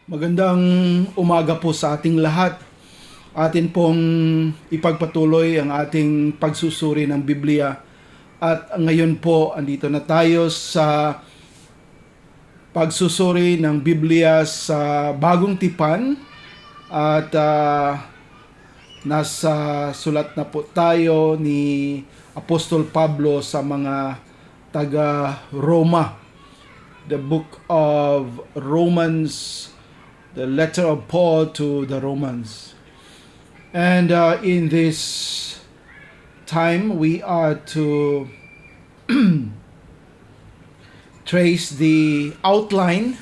Magandang umaga po sa ating lahat. Atin pong ipagpatuloy ang ating pagsusuri ng Biblia. At ngayon po, andito na tayo sa pagsusuri ng Biblia sa Bagong Tipan. At nasa sulat na po tayo ni Apostol Pablo sa mga taga-Roma. The book of Romans, the letter of Paul to the Romans. And in this time, we are to trace the outline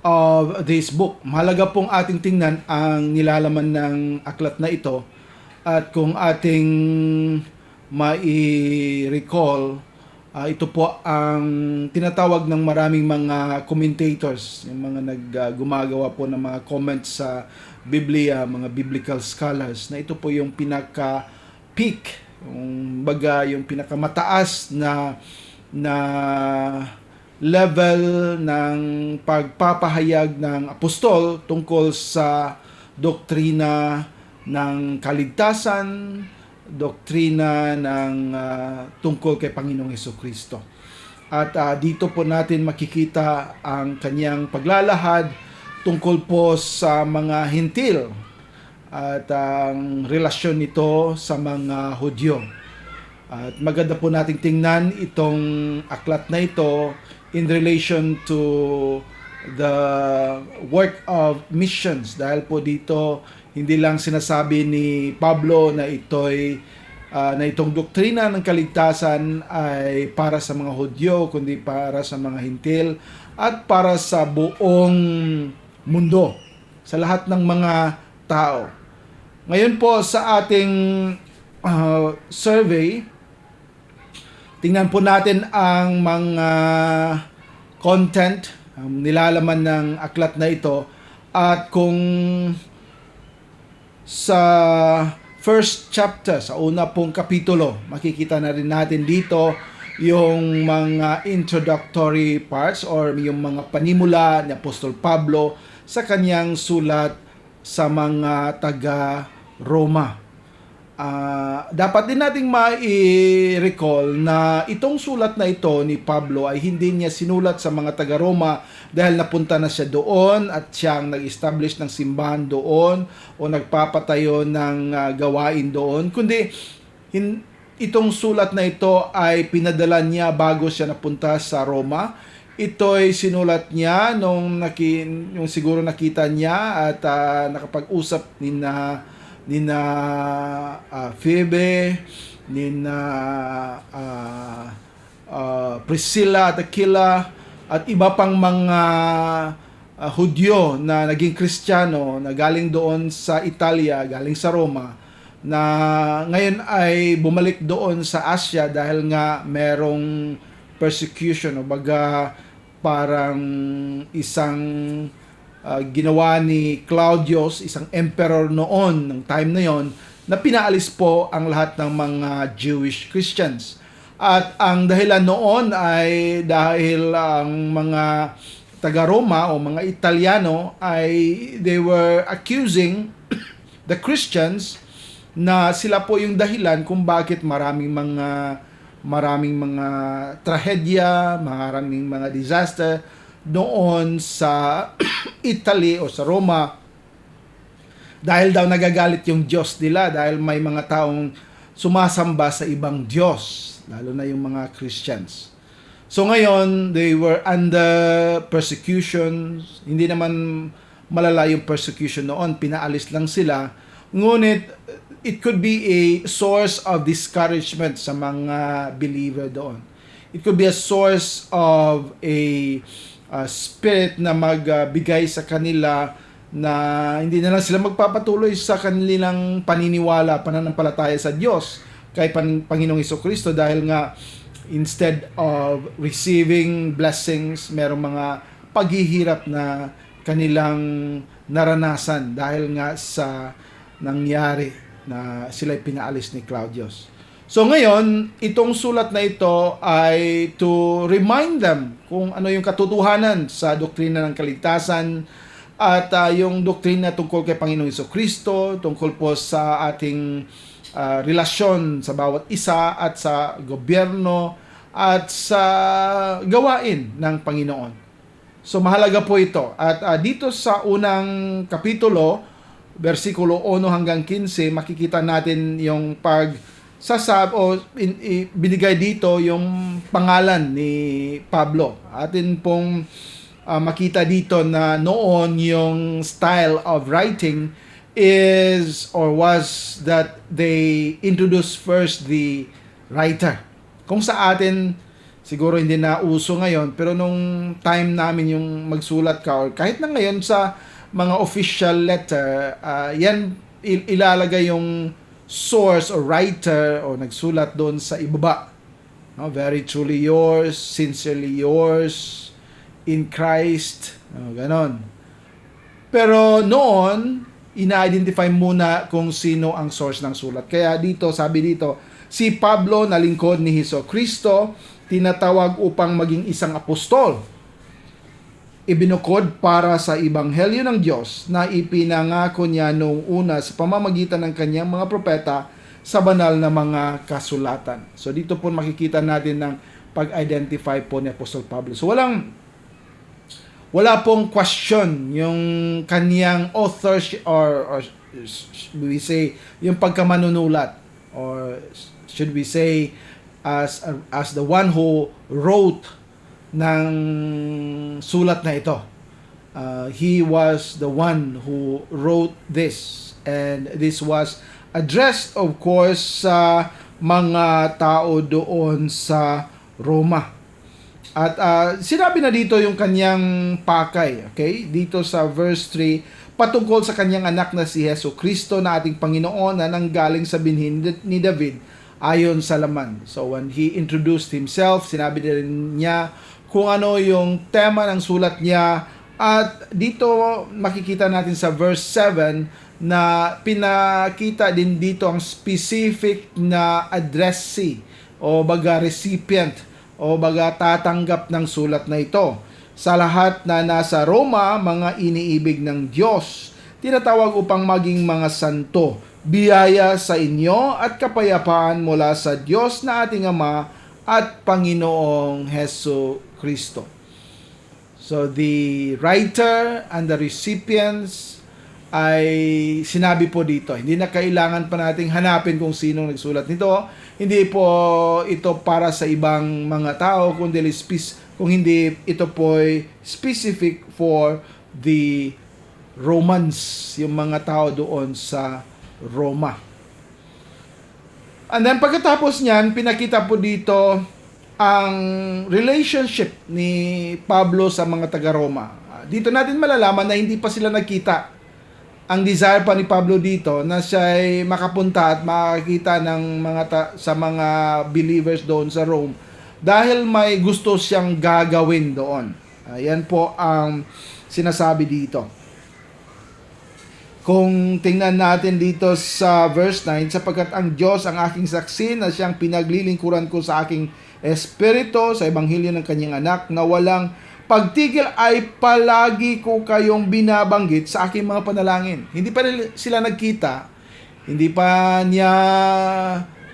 of this book. Mahalaga pong ating tingnan ang nilalaman ng aklat na ito. At kung ating mai-recall, ito po ang tinatawag ng maraming mga commentators, yung mga gumagawa po ng mga comments sa Biblia, mga biblical scholars, na ito po yung pinaka-peak, yung pinakamataas na level ng pagpapahayag ng apostol tungkol sa doktrina ng kaligtasan, doktrina ng tungkol kay Panginoong Hesukristo. At dito po natin makikita ang kanyang paglalahad tungkol po sa mga Hintil at ang relasyon nito sa mga Hudyo. At maganda po nating tingnan itong aklat na ito in relation to the work of missions, dahil po dito hindi lang sinasabi ni Pablo na itong doktrina ng kaligtasan ay para sa mga Hudyo, kundi para sa mga Hintil at para sa buong mundo, sa lahat ng mga tao. Ngayon po sa ating survey, tingnan po natin ang mga content, nilalaman ng aklat na ito, at kung sa first chapter, sa una pong kapitulo, makikita na rin natin dito yung mga introductory parts or yung mga panimula ni Apostol Pablo sa kanyang sulat sa mga taga-Roma. Dapat din nating mai-recall na itong sulat na ito ni Pablo ay hindi niya sinulat sa mga taga-Roma dahil napunta na siya doon at siyang nag-establish ng simbahan doon o nagpapatayo ng gawain doon, kundi itong sulat na ito ay pinadala niya bago siya napunta sa Roma. Ito'y sinulat niya nung siguro nakita niya at nakapag-usap nina Phoebe, nina Priscilla at Aquila at iba pang mga Hudyo na naging Kristiyano na galing doon sa Italia, galing sa Roma, na ngayon ay bumalik doon sa Asia dahil nga merong persecution o baga parang isang ginawa ni Claudius, isang emperor noon, ng time na yon, na pinaalis po ang lahat ng mga Jewish Christians. At ang dahilan noon ay dahil ang mga taga-Roma o mga Italiano ay they were accusing the Christians na sila po yung dahilan kung bakit maraming mga trahedya, maraming mga disaster doon sa Italy o sa Roma, dahil daw nagagalit yung Diyos nila dahil may mga taong sumasamba sa ibang Diyos, lalo na yung mga Christians. So ngayon, they were under persecution. Hindi naman malala yung persecution noon, pinaalis lang sila. Ngunit it could be a source of discouragement sa mga believer doon. It could be a source of a spirit na magbigay sa kanila na hindi na lang sila magpapatuloy sa kanilang paniniwala, pananampalataya sa Diyos kay Panginoong Hesukristo, dahil nga instead of receiving blessings, merong mga paghihirap na kanilang naranasan dahil nga sa nangyari na sila'y pinaalis ni Claudius. So ngayon, itong sulat na ito ay to remind them kung ano yung katotohanan sa doktrina ng kaligtasan at yung doktrina tungkol kay Panginoong Jesucristo, tungkol po sa ating relasyon sa bawat isa at sa gobyerno at sa gawain ng Panginoon. So mahalaga po ito. At dito sa unang kapitulo, versikulo 1 hanggang 15, makikita natin yung binigay dito yung pangalan ni Pablo. Atin pong makita dito na noon yung style of writing was that they introduce first the writer. Kung sa atin, siguro hindi na uso ngayon, pero nung time namin yung magsulat ka, or kahit na ngayon sa mga official letter, yan ilalagay yung source or writer o nagsulat doon sa ibaba. No? Very truly yours, sincerely yours, in Christ, ganon. Pero noon, ina-identify muna kung sino ang source ng sulat. Kaya dito, sabi dito, si Pablo na lingkod ni Jesucristo, tinatawag upang maging isang apostol. Ibinukod para sa ebanghelyo ng Diyos na ipinangako niya noong una sa pamamagitan ng kanyang mga propeta sa banal na mga kasulatan. So dito po makikita natin ng pag-identify po ni Apostol Pablo. So wala pong question yung kaniyang authorship or we say yung pagkamanunulat, or should we say as the one who wrote ng sulat na ito. He was the one who wrote this, and this was addressed of course sa mga tao doon sa Roma. At sinabi na dito yung kanyang pakay, okay? Dito sa verse 3, patungkol sa kanyang anak na si Jesucristo na ating Panginoon na nanggaling sa binhi ni David ayon sa laman. So when he introduced himself, sinabi din niya kung ano yung tema ng sulat niya. At dito makikita natin sa verse 7 na pinakita din dito ang specific na addressee o baga recipient o baga tatanggap ng sulat na ito. Sa lahat na nasa Roma, mga iniibig ng Diyos, tinatawag upang maging mga santo, biyaya sa inyo at kapayapaan mula sa Diyos na ating Ama at Panginoong Jesucristo. So the writer and the recipients ay sinabi po dito. Hindi na kailangan pa nating hanapin kung sino nagsulat nito. Hindi po ito para sa ibang mga tao, kung hindi ito po ay specific for the Romans, yung mga tao doon sa Roma. And then pagkatapos niyan, pinakita po dito ang relationship ni Pablo sa mga taga-Roma. Dito natin malalaman na hindi pa sila nagkita. Ang desire pa ni Pablo dito na siya ay makapunta at makakita ng sa mga believers doon sa Rome dahil may gusto siyang gagawin doon. Yan po ang sinasabi dito. Kung tingnan natin dito sa verse 9, sapagkat ang Diyos ang aking saksi na siyang pinaglilingkuran ko sa aking espiritu sa ebanghelyo ng kanyang anak na walang pagtigil ay palagi ko kayong binabanggit sa aking mga panalangin. Hindi pa sila nagkita, hindi pa niya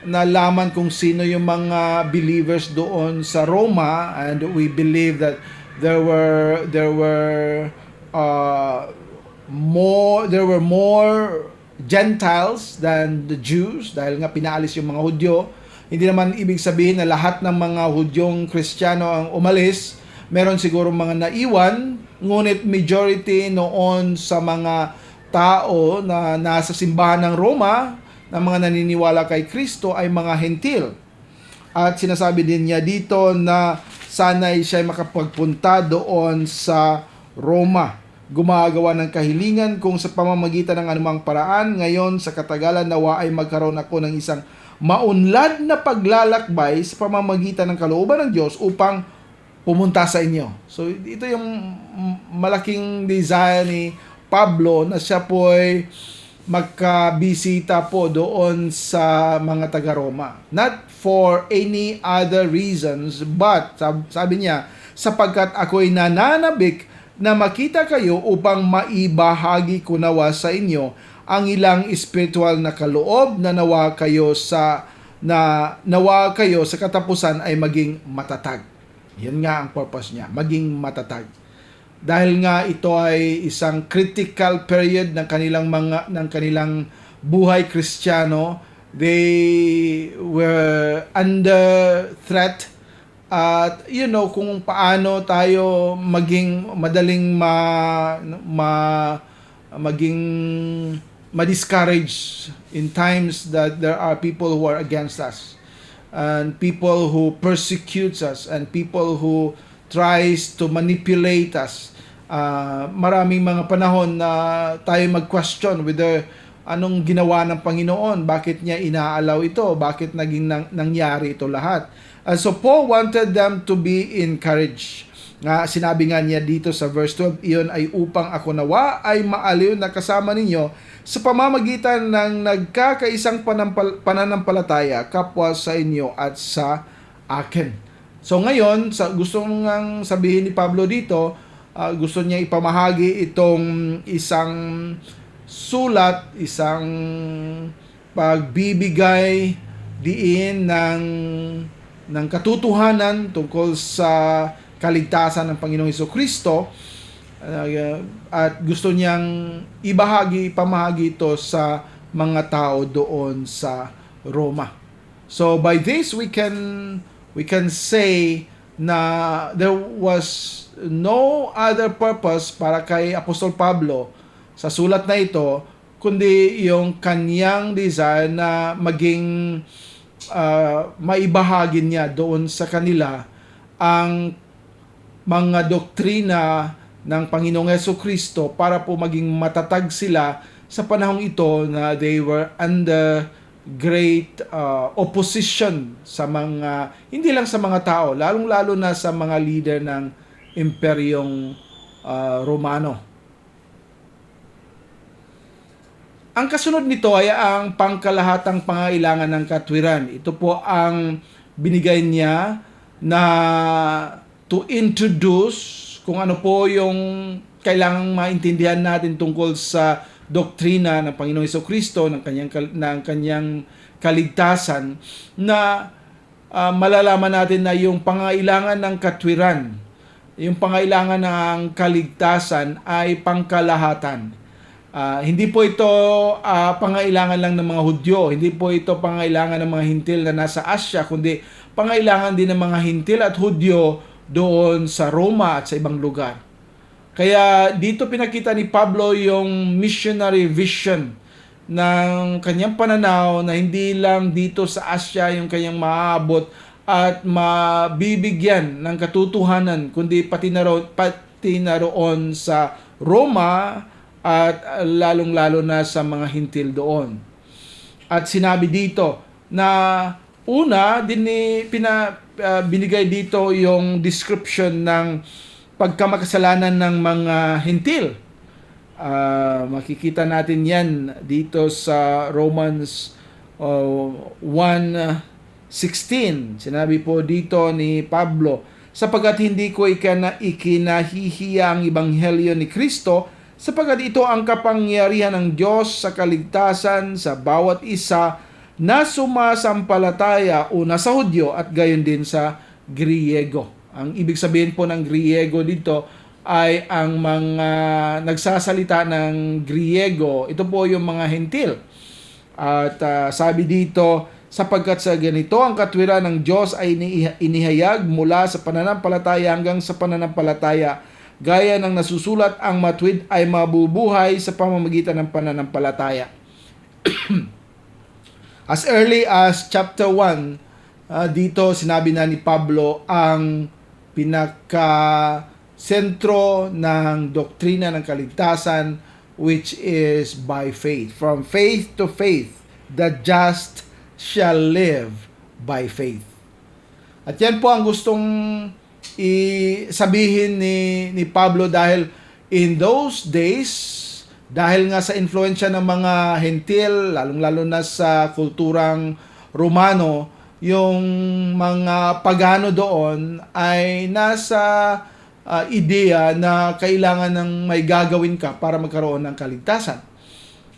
nalaman kung sino yung mga believers doon sa Roma, and we believe that there were more Gentiles than the Jews dahil nga pinaalis yung mga Hudyo. Hindi naman ibig sabihin na lahat ng mga Hudyong Kristiyano ang umalis. Meron siguro mga naiwan, ngunit majority noon sa mga tao na nasa simbahan ng Roma, na mga naniniwala kay Kristo ay mga Hentil. At sinasabi din niya dito na sana'y siya makapagpunta doon sa Roma. Gumagawa ng kahilingan kung sa pamamagitan ng anumang paraan. Ngayon sa katagalan nawa ay magkaroon ako ng isang maunlad na paglalakbay sa pamamagitan ng kalooban ng Diyos upang pumunta sa inyo. So ito yung malaking desire ni Pablo na siya po ay magkabisita po doon sa mga taga-Roma. Not for any other reasons, but sabi niya, sapagkat ako'y nananabik na makita kayo upang maibahagi ko nawa sa inyo ang ilang spiritual na kaloob na nawa kayo sa katapusan ay maging matatag. Yan nga ang purpose niya, maging matatag. Dahil nga ito ay isang critical period ng kanilang buhay Kristiyano. They were under threat. At kung paano tayo maging madaling maging ma-discourage in times that there are people who are against us, and people who persecutes us, and people who tries to manipulate us. Maraming mga panahon na tayo mag-question whether anong ginawa ng Panginoon, bakit niya inaalaw ito, bakit naging nangyari ito lahat. So Paul wanted them to be encouraged. Sinabi nga niya dito sa verse 12, iyon ay upang ako nawa ay maaliw na kasama ninyo sa pamamagitan ng nagkakaisang pananampalataya kapwa sa inyo at sa akin. So ngayon, gusto ngang sabihin ni Pablo dito, gusto niya ipamahagi itong isang sulat, isang pagbibigay diin ng katotohanan tungkol sa kaligtasan ng Panginoong Hesukristo, at gusto niyang ipamahagi ito sa mga tao doon sa Roma. So by this we can say na there was no other purpose para kay Apostol Pablo sa sulat na ito kundi yung kanyang desire na maging maibahagi niya doon sa kanila ang mga doktrina ng Panginoong Hesukristo para po maging matatag sila sa panahong ito na they were under great opposition sa hindi lang sa mga tao, lalong-lalo na sa mga leader ng Imperyong Romano. Ang kasunod nito ay ang pangkalahatang pangailangan ng katwiran. Ito po ang binigay niya na to introduce kung ano po yung kailangang maintindihan natin tungkol sa doktrina ng Panginoong Hesukristo, ng kanyang kaligtasan, na malalaman natin na yung pangailangan ng katwiran, yung pangailangan ng kaligtasan ay pangkalahatan. Hindi po ito pangailangan lang ng mga Hudyo, hindi po ito pangailangan ng mga Hintil na nasa Asya, kundi pangailangan din ng mga Hintil at Hudyo doon sa Roma at sa ibang lugar. Kaya dito pinakita ni Pablo yung missionary vision ng kanyang pananaw na hindi lang dito sa Asya yung kanyang maaabot at mabibigyan ng katotohanan, kundi pati na roon sa Roma at lalong-lalo na sa mga Hintil doon. At sinabi dito na una binigay dito yung description ng pagkamakasalanan ng mga Hintil. Makikita natin yan dito sa Romans 1:16. Sinabi po dito ni Pablo, sapagkat hindi ko ikinahihiya ang ebanghelyo ni Kristo, sapagkat ito ang kapangyarihan ng Diyos sa kaligtasan sa bawat isa na sumasampalataya, una sa Hudyo at gayon din sa Griego. Ang ibig sabihin po ng Griego dito ay ang mga nagsasalita ng Griego. Ito po yung mga Hintil. At sabi dito, sapagkat sa ganito ang katwiran ng Diyos ay inihayag mula sa pananampalataya hanggang sa pananampalataya, gaya ng nasusulat, ang matuwid ay mabubuhay sa pamamagitan ng pananampalataya. As early as chapter 1, dito sinabi na ni Pablo ang pinaka-sentro ng doktrina ng kaligtasan, which is by faith. From faith to faith, the just shall live by faith. At yan po ang gustong sabihin ni Pablo, dahil in those days, dahil nga sa influensya ng mga Hentil, lalong-lalo na sa kulturang Romano, yung mga pagano doon ay nasa ideya na kailangan ng may gagawin ka para magkaroon ng kaligtasan.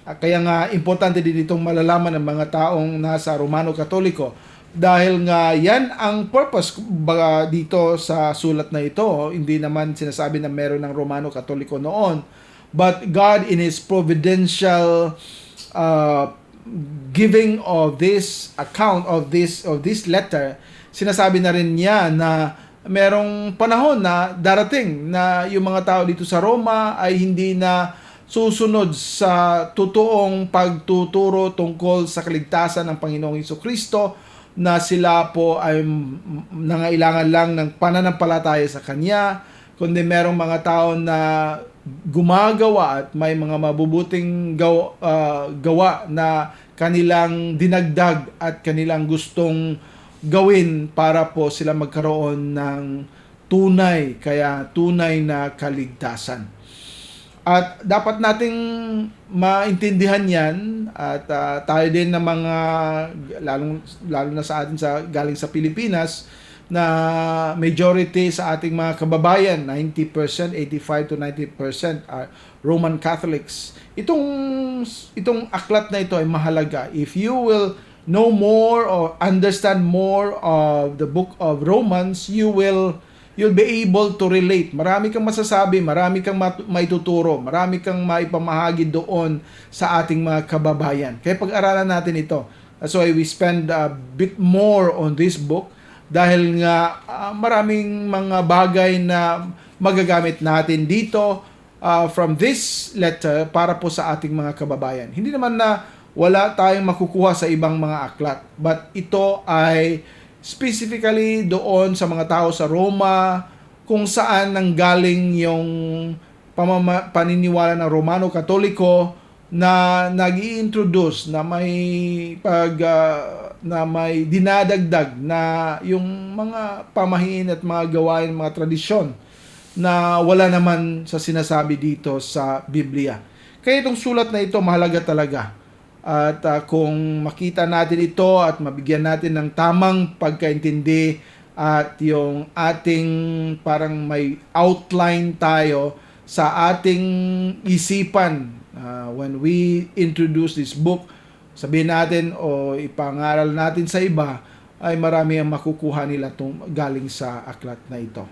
Kaya nga importante din itong malalaman ng mga taong nasa Romano Katoliko dahil nga yan ang purpose dito sa sulat na ito. Hindi naman sinasabi na meron ng Romano Katoliko noon, but God in His providential giving of this account of this letter, sinasabi na rin niya na merong panahon na darating na yung mga tao dito sa Roma ay hindi na susunod sa totoong pagtuturo tungkol sa kaligtasan ng Panginoong Hesukristo, na sila po ay nangailangan lang ng pananampalataya sa Kanya, kundi merong mga tao na gumagawa at may mga mabubuting gawa na kanilang dinagdag at kanilang gustong gawin para po sila magkaroon ng tunay na kaligtasan. At dapat nating maintindihan yan at tayo din na mga lalo na sa atin galing sa Pilipinas na majority sa ating mga kababayan, 90%, 85 to 90% are Roman Catholics. Itong aklat na ito ay mahalaga. If you will know more or understand more of the book of Romans, you'll be able to relate. Marami kang masasabi, marami kang maituturo, marami kang maipamahagi doon sa ating mga kababayan. Kaya pag-aralan natin ito. That's why we spend a bit more on this book dahil nga maraming mga bagay na magagamit natin dito from this letter para po sa ating mga kababayan. Hindi naman na wala tayong makukuha sa ibang mga aklat, but ito ay specifically doon sa mga tao sa Roma kung saan nanggaling yung paniniwala ng Romano Katoliko na nag-i-introduce na may dinadagdag na yung mga pamahiin at mga gawain, mga tradisyon na wala naman sa sinasabi dito sa Biblia. Kaya itong sulat na ito mahalaga talaga. At kung makita natin ito at mabigyan natin ng tamang pagkaintindi at yung ating parang may outline tayo sa ating isipan when we introduce this book, sabihin natin o ipangaral natin sa iba, ay marami ang makukuha nila galing sa aklat na ito.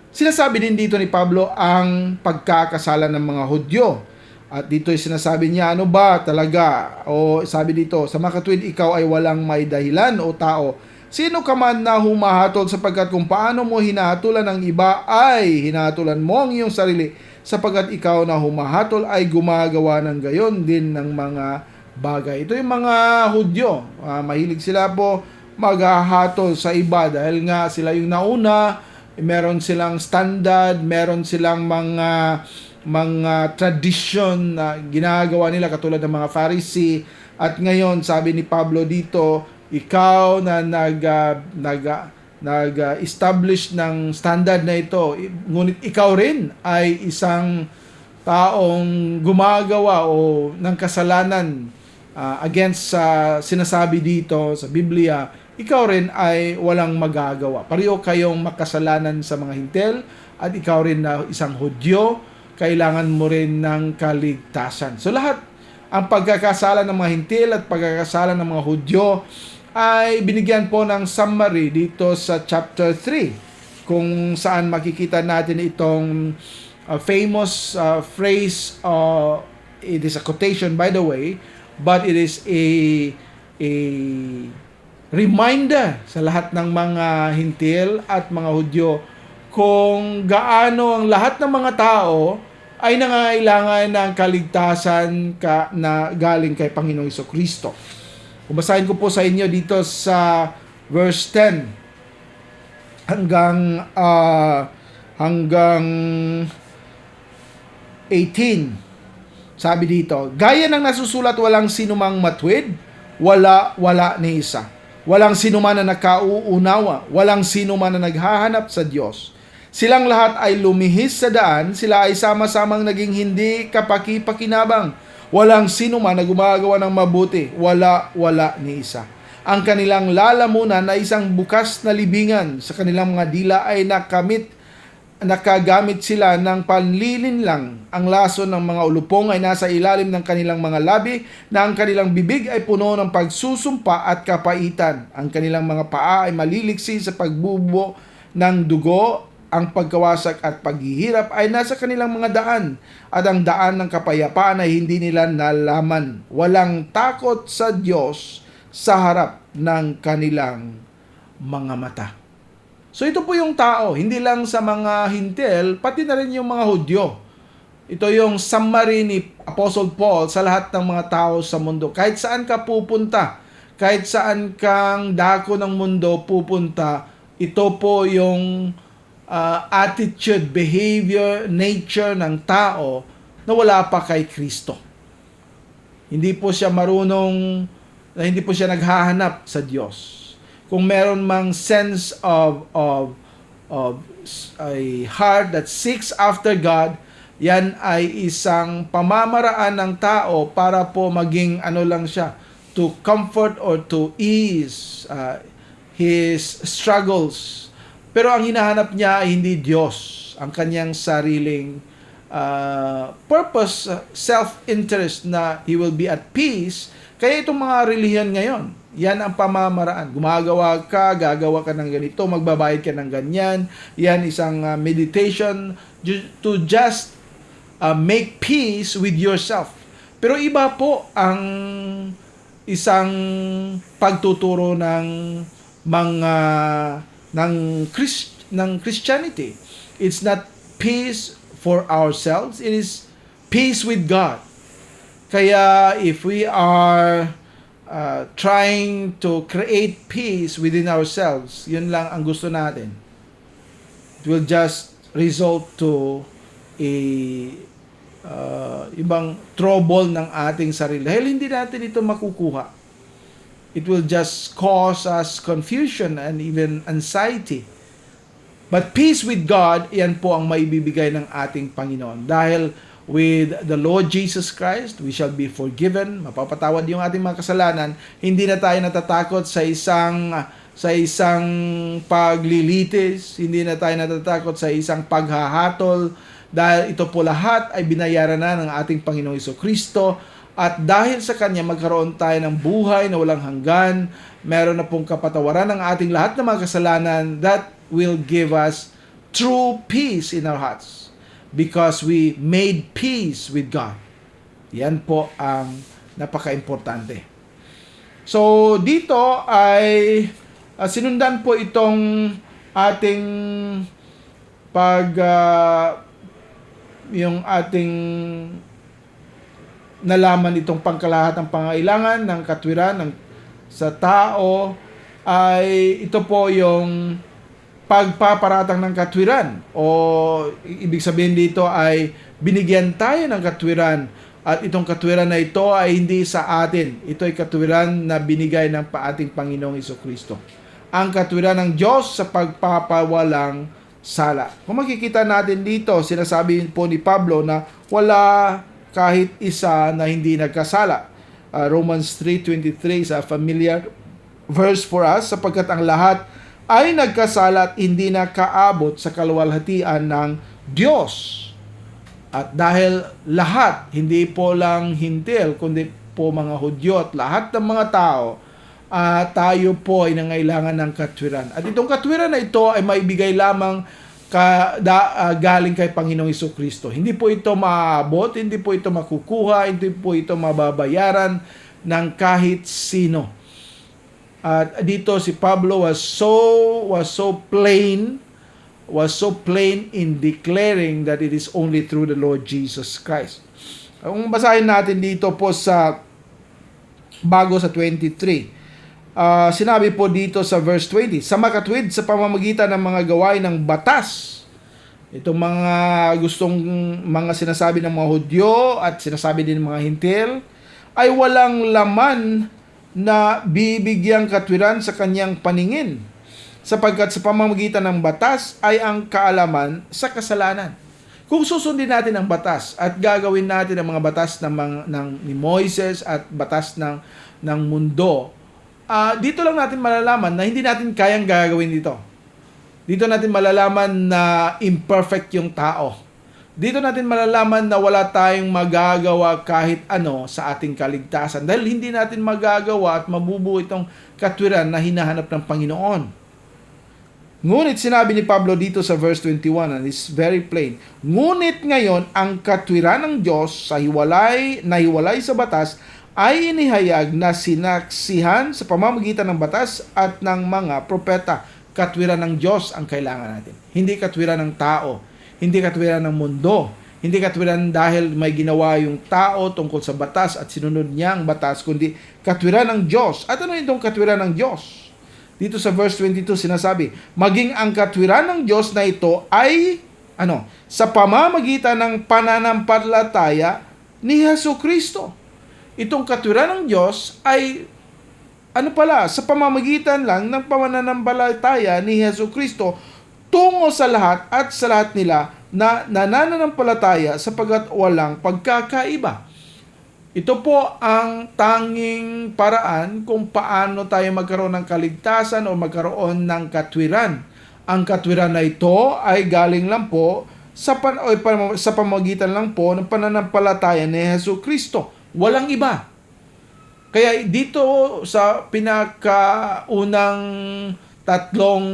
Sinasabi din dito ni Pablo ang pagkakasala ng mga Hudyo. At dito ay sinasabi niya, ano ba talaga? O sabi dito, sa makatuwid ikaw ay walang may dahilan o tao. Sino ka man na humahatol sapagkat kung paano mo hinahatulan ng iba ay hinahatulan mo ang iyong sarili sapagkat ikaw na humahatol ay gumagawa ng gayon din ng mga bagay. Ito yung mga Hudyo. Mahilig sila po maghahatol sa iba dahil nga sila yung nauna, meron silang standard, meron silang mga tradition na ginagawa nila katulad ng mga Pharisee. At ngayon sabi ni Pablo dito, ikaw na nag-establish ng standard na ito, ngunit ikaw rin ay isang taong gumagawa o ng kasalanan against sa sinasabi dito sa Biblia, ikaw rin ay walang magagawa. Pareho kayong makasalanan sa mga Hintil at ikaw rin na isang Hudyo, kailangan mo rin ng kaligtasan. So lahat, ang pagkakasala ng mga Hintil at pagkakasala ng mga Hudyo ay binigyan po ng summary dito sa chapter 3, kung saan makikita natin itong famous phrase. It is a quotation, by the way, but it is a reminder sa lahat ng mga Hintil at mga Hudyo kung gaano ang lahat ng mga tao ay nangangailangan ng kaligtasan na galing kay Panginoong Hesukristo. Basahin ko po sa inyo dito sa verse 10 hanggang 18. Sabi dito, gaya ng nasusulat, walang sinumang matwid, wala ni isa. Walang sinuman na nakauunawa, walang sinuman na naghahanap sa Diyos. Silang lahat ay lumihis sa daan, sila ay sama-samang naging hindi kapaki-pakinabang. Walang sino man na gumagawa ng mabuti, wala ni isa. Ang kanilang lalamunan ay isang bukas na libingan, sa kanilang mga dila ay nakamit nakagamit sila ng panlilin lang. Ang laso ng mga ulupong ay nasa ilalim ng kanilang mga labi, na ang kanilang bibig ay puno ng pagsusumpa at kapaitan. Ang kanilang mga paa ay maliliksi sa pagbubo ng dugo. Ang pagkawasak at paghihirap ay nasa kanilang mga daan, at ang daan ng kapayapaan ay hindi nila nalaman. Walang takot sa Diyos sa harap ng kanilang mga mata. So ito po yung tao, hindi lang sa mga Hintil, pati na rin yung mga Hudyo. Ito yung summary ni Apostle Paul sa lahat ng mga tao sa mundo. Kahit saan ka pupunta, kahit saan kang dako ng mundo pupunta, ito po yung attitude, behavior, nature ng tao na wala pa kay Kristo. Hindi po siya marunong, hindi po siya naghahanap sa Diyos. Kung meron mang sense of a heart that seeks after God, yan ay isang pamamaraan ng tao para po maging ano lang siya, to comfort or to ease his struggles. Pero ang hinahanap niya ay hindi Diyos, ang kanyang sariling purpose, self-interest na he will be at peace. Kaya itong mga relihiyon ngayon, yan ang pamamaraan. Gumagawa ka, gagawa ka ng ganito, magbabayad ka ng ganyan. Yan isang meditation to just make peace with yourself. Pero iba po ang isang pagtuturo ng mga ng Christianity. It's not peace for ourselves, it is peace with God. Kaya if we are trying to create peace within ourselves, yun lang ang gusto natin. It will just result to ibang trouble ng ating sarili. Dahil hindi natin ito makukuha. It will just cause us confusion and even anxiety. But peace with God, yan po ang maibibigay ng ating Panginoon. Dahil with the Lord Jesus Christ, we shall be forgiven. Mapapatawad yung ating mga kasalanan. Hindi na tayo natatakot sa isang paglilitis. Hindi na tayo natatakot sa isang paghahatol. Dahil ito po lahat ay binayaran na ng ating Panginoong Jesucristo. At dahil sa Kanya, magkaroon tayo ng buhay na walang hanggan. Meron na pong kapatawaran ng ating lahat ng mga kasalanan that will give us true peace in our hearts. Because we made peace with God. Yan po ang napaka-importante. So, dito ay sinundan po itong ating yung ating nalaman itong pangkalahatang pangailangan ng katwiran sa tao ay ito po yung pagpaparatang ng katwiran, o ibig sabihin dito ay binigyan tayo ng katwiran, at itong katwiran na ito ay hindi sa atin. Ito ay katwiran na binigay ng ating Panginoong Jesucristo. Ang katwiran ng Diyos sa pagpapawalang sala. Kung makikita natin dito, sinasabi po ni Pablo na wala kahit isa na hindi nagkasala. Romans 3:23 is a familiar verse for us, sapagkat ang lahat ay nagkasala at hindi nakaabot sa kaluwalhatian ng Diyos. At dahil lahat, hindi po lang Hintil, kundi po mga Hudyo at lahat ng mga tao, tayo po ay nangailangan ng katwiran. At itong katwiran na ito ay maibigay lamang galing kay Panginoong Jesucristo. Hindi po ito maabot, hindi po ito makukuha, hindi po ito mababayaran ng kahit sino. At dito si Pablo was so plain in declaring that it is only through the Lord Jesus Christ. Kung basahin natin dito po sa bago sa 23, sinabi po dito sa verse 20, sa makatwid sa pamamagitan ng mga gawain ng batas. Itong mga gustong mga sinasabi ng mga Hudyo at sinasabi din ng mga Hintil ay walang laman na bibigyang katwiran sa kanyang paningin, sapagkat sa pamamagitan ng batas ay ang kaalaman sa kasalanan. Kung susundin natin ang batas at gagawin natin ang mga batas ni Moises at batas ng mundo, dito lang natin malalaman na hindi natin kayang gagawin dito. Dito natin malalaman na imperfect yung tao. Dito natin malalaman na wala tayong magagawa kahit ano sa ating kaligtasan dahil hindi natin magagawa at mabubuo itong katwiran na hinahanap ng Panginoon. Ngunit sinabi ni Pablo dito sa verse 21, and it's very plain, ngunit ngayon ang katwiran ng Diyos sa hiwalay sa batas ay inihayag na sinaksihan sa pamamagitan ng batas at ng mga propeta. Katwiran ng Diyos ang kailangan natin. Hindi katwiran ng tao. Hindi katwiran ng mundo. Hindi katwiran dahil may ginawa yung tao tungkol sa batas at sinunod niya ang batas, kundi katwiran ng Diyos. At ano itong katwiran ng Diyos? Dito sa verse 22 sinasabi, maging ang katwiran ng Diyos na ito ay sa pamamagitan ng pananampalataya ni Jesucristo. Itong katwiran ng Diyos ay sa pamamagitan lang ng pananampalataya ni Jesucristo tungo sa lahat at sa lahat nila na nananampalataya sapagkat walang pagkakaiba. Ito po ang tanging paraan kung paano tayo magkaroon ng kaligtasan o magkaroon ng katwiran. Ang katwiran na ito ay galing lang po sa pamamagitan lang po ng pananampalataya ni Jesucristo. Walang iba. Kaya dito sa pinakaunang tatlong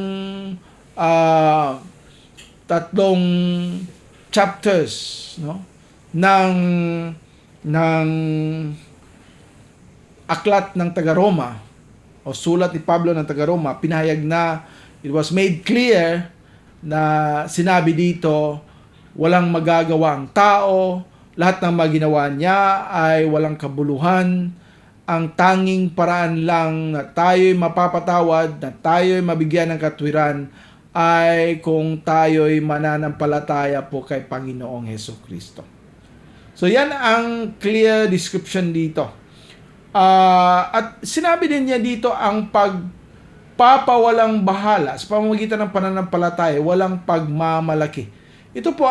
chapters ng aklat ng Taga-Roma o sulat ni Pablo ng Taga-Roma, pinahayag na it was made clear na sinabi dito walang magagawa ang tao, lahat ng maginawa niya ay walang kabuluhan. Ang tanging paraan lang na tayo'y mapapatawad, na tayo'y mabigyan ng katwiran ay kung tayo'y mananampalataya po kay Panginoong Hesukristo. So yan ang clear description dito. At sinabi din niya dito ang pagpapawalang bahala sa pamamagitan ng pananampalataya, walang pagmamalaki. Ito po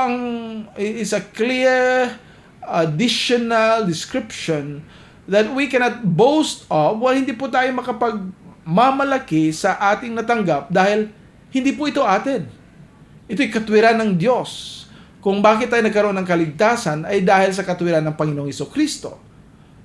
is a clear additional description that we cannot boast of. Hindi po tayo makapagmamalaki sa ating natanggap dahil hindi po ito atin. Ito'y katwiran ng Diyos. Kung bakit tayo nagkaroon ng kaligtasan ay dahil sa katwiran ng Panginoong Jesucristo.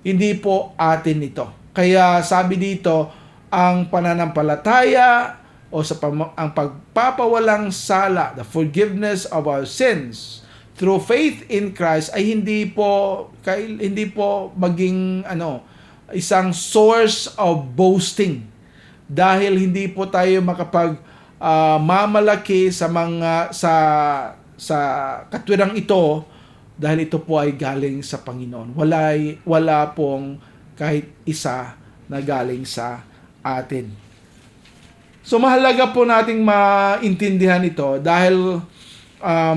Hindi po atin ito. Kaya sabi dito, ang pananampalataya o ang pagpapawalang sala, the forgiveness of our sins through faith in Christ ay hindi po maging isang source of boasting dahil hindi po tayo mamalaki sa katwirang ito dahil ito po ay galing sa Panginoon. Wala pong kahit isa na galing sa atin. So mahalaga po nating maintindihan ito dahil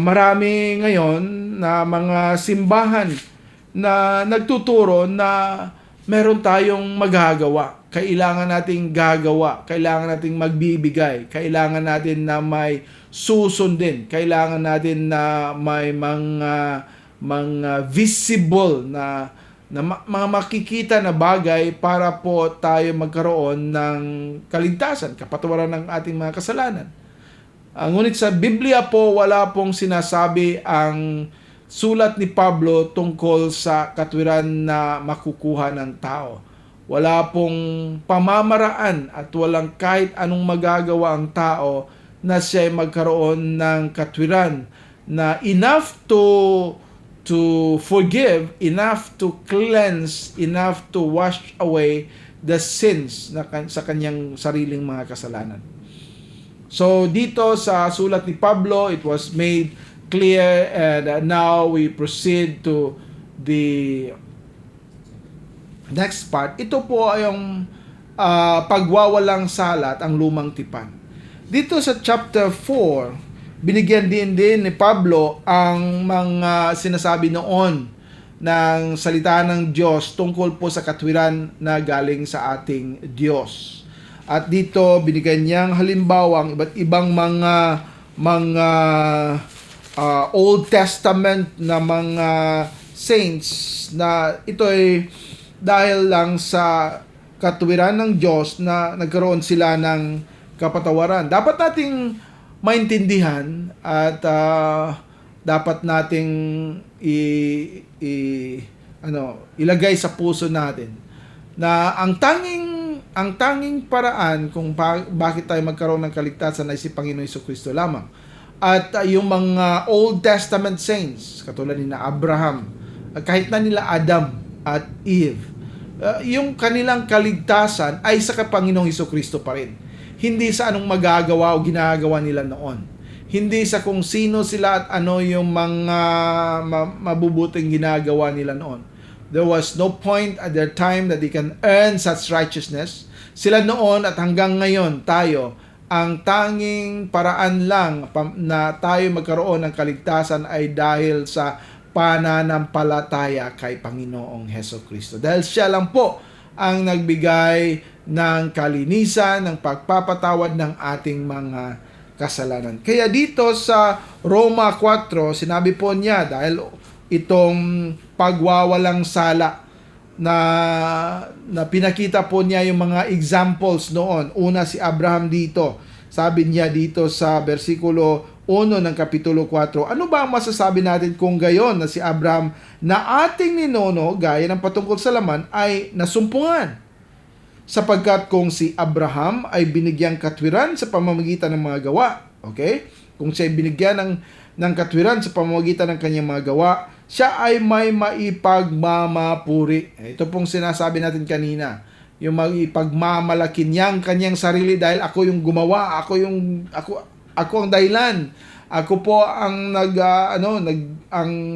marami ngayon na mga simbahan na nagtuturo na meron tayong magagawa. Kailangan nating gagawa. Kailangan nating magbibigay. Kailangan natin na may susundin. Kailangan natin na may mga visible na mga makikita na bagay para po tayo magkaroon ng kaligtasan, kapatawaran ng ating mga kasalanan. Ngunit sa Biblia po, wala pong sinasabi ang sulat ni Pablo tungkol sa katwiran na makukuha ng tao. Wala pong pamamaraan at walang kahit anong magagawa ang tao na siya ay magkaroon ng katwiran na enough to forgive, enough to cleanse, enough to wash away the sins sa kanyang sariling mga kasalanan. So dito sa sulat ni Pablo, it was made clear, and now we proceed to the next part. Ito po ay yung pagwawalang sala at ang lumang tipan. Dito sa chapter 4, binigyan din ni Pablo ang mga sinasabi noon ng salita ng Diyos tungkol po sa katwiran na galing sa ating Diyos. At dito binigyan niyang halimbawa ang iba't ibang mga Old Testament na mga saints na ito ay dahil lang sa katwiran ng Diyos na nagkaroon sila ng kapatawaran. Dapat nating maintindihan at dapat nating ilagay sa puso natin na ang tanging paraan kung bakit tayo magkaroon ng kaligtasan ay si Panginoon Jesucristo lamang. At yung mga Old Testament saints, katulad ni na Abraham, kahit na nila Adam at Eve, yung kanilang kaligtasan ay sa Panginoong Jesucristo pa rin. Hindi sa anong magagawa o ginagawa nila noon. Hindi sa kung sino sila at ano yung mga mabubuting ginagawa nila noon. There was no point at their time that they can earn such righteousness. Sila noon at hanggang ngayon tayo, ang tanging paraan lang na tayo magkaroon ng kaligtasan ay dahil sa pananampalataya kay Panginoong Hesukristo. Dahil siya lang po ang nagbigay ng kalinisan, ng pagpapatawad ng ating mga kasalanan. Kaya dito sa Roma 4, sinabi po niya dahil itong pagwawalang sala na pinakita po niya yung mga examples noon. Una si Abraham dito. Sabi niya dito sa versikulo 1 ng kapitulo 4, ano ba ang masasabi natin kung gayon na si Abraham na ating ninuno gaya ng patungkol sa laman ay nasumpungan? Sapagkat kung si Abraham ay binigyang katwiran sa pamamagitan ng mga gawa, okay? Kung siya ay binigyan ng katwiran sa pamamagitan ng kanyang mga gawa, siya ay may maipagmamapuri. Ito pong sinasabi natin kanina, yung maipagmamalaki niyang kanyang sarili dahil ako yung gumawa, ako ang dahilan. Ako po ang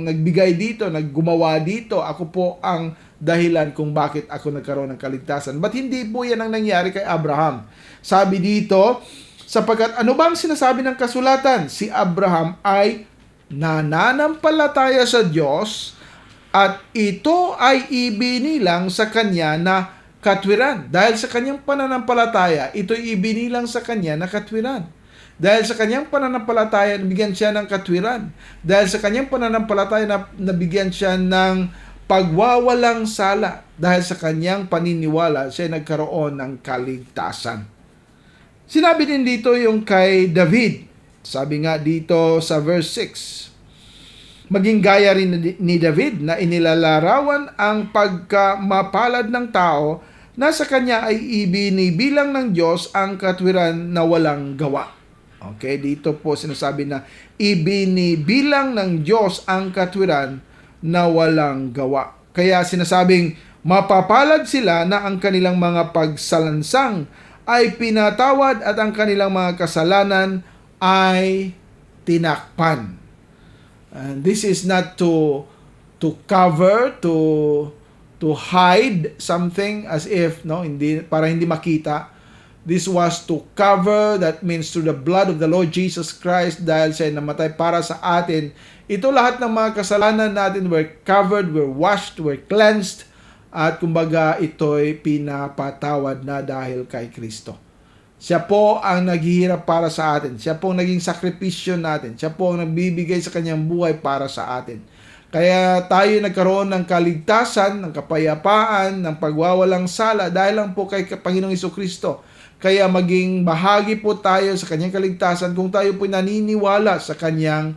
nagbigay dito, naggumawa dito. Ako po ang dahilan kung bakit ako nagkaroon ng kaligtasan. But hindi po yan ang nangyari kay Abraham. Sabi dito, sapagkat ano bang sinasabi ng kasulatan? Si Abraham ay nananampalataya sa Diyos at ito ay ibinilang sa kanya na katwiran. Dahil sa kanyang pananampalataya, ito'y ibinilang sa kanya na katwiran. Dahil sa kanyang pananampalataya, nabigyan siya ng katwiran. Dahil sa kanyang pananampalataya, nabigyan siya ng pagwawalang sala. Dahil sa kanyang paniniwala, siya nagkaroon ng kaligtasan. Sinabi din dito yung kay David. Sabi nga dito sa verse 6, maging gaya rin ni David na inilalarawan ang pagkamapalad ng tao na sa kanya ay ibinibilang ng Diyos ang katwiran na walang gawa. Okay, dito po sinasabi na ibinibilang ng Diyos ang katwiran na walang gawa. Kaya sinasabing mapapalad sila na ang kanilang mga pagsalansang ay pinatawad at ang kanilang mga kasalanan ay tinakpan. And this is not to cover, to hide something as if hindi para hindi makita. This was to cover, that means through the blood of the Lord Jesus Christ, dahil siya namatay para sa atin. Ito lahat ng mga kasalanan natin were covered, were washed, were cleansed, at kumbaga ito'y pinapatawad na dahil kay Kristo. Siya po ang naghihirap para sa atin. Siya po ang naging sakripisyo natin. Siya po ang nagbibigay sa kanyang buhay para sa atin. Kaya tayo nagkaroon ng kaligtasan, ng kapayapaan, ng pagwawalang sala dahil lang po kay Panginoong Jesucristo. Kaya maging bahagi po tayo sa kanyang kaligtasan kung tayo po naniniwala sa kanyang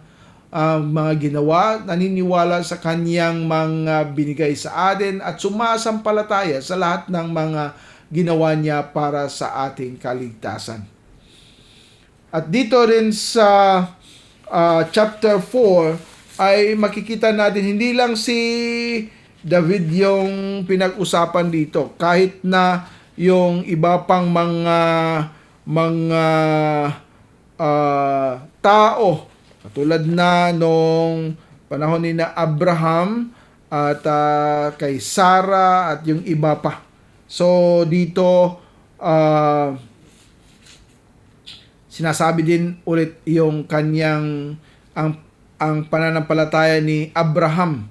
mga ginawa, naniniwala sa kanyang mga binigay sa atin at sumasampalataya sa lahat ng mga ginawa niya para sa ating kaligtasan. At dito rin sa chapter 4 ay makikita natin hindi lang si David yung pinag-usapan dito, kahit na yung iba pang mga tao katulad na nung panahon ni na Abraham at kay Sarah at yung iba pa. So dito sinasabi din ulit yung kanyang ang pananampalataya ni Abraham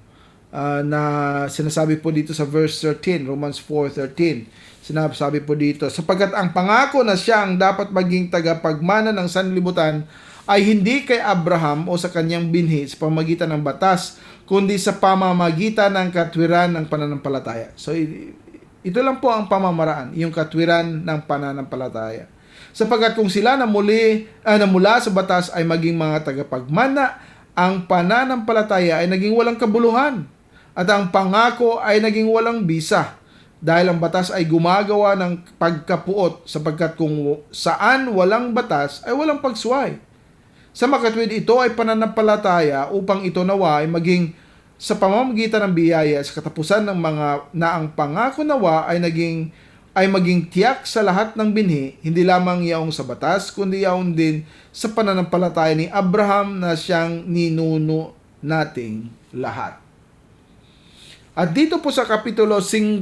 na sinasabi po dito sa verse 13, Romans 4:13. Sinasabi po dito, sapagkat ang pangako na siya ang dapat maging tagapagmana ng sanlibutan ay hindi kay Abraham o sa kanyang binhi sa pamamagitan ng batas, kundi sa pamamagitan ng katwiran ng pananampalataya. So ito lang po ang pamamaraan, yung katwiran ng pananampalataya. Sapagkat kung sila namula sa batas ay maging mga tagapagmana, ang pananampalataya ay naging walang kabuluhan, at ang pangako ay naging walang bisa, dahil ang batas ay gumagawa ng pagkapuot, sapagkat kung saan walang batas ay walang pagsuway. Sa makatwid, ito ay pananampalataya upang ito nawa ay maging sa pamamagitan ng biyaya sa katapusan ng mga na ang pangako nawa ay maging tiyak sa lahat ng binhi, hindi lamang yaong sa batas, kundi yaong din sa pananampalataya ni Abraham na siyang ninuno nating lahat. At dito po sa Kapitulo 5,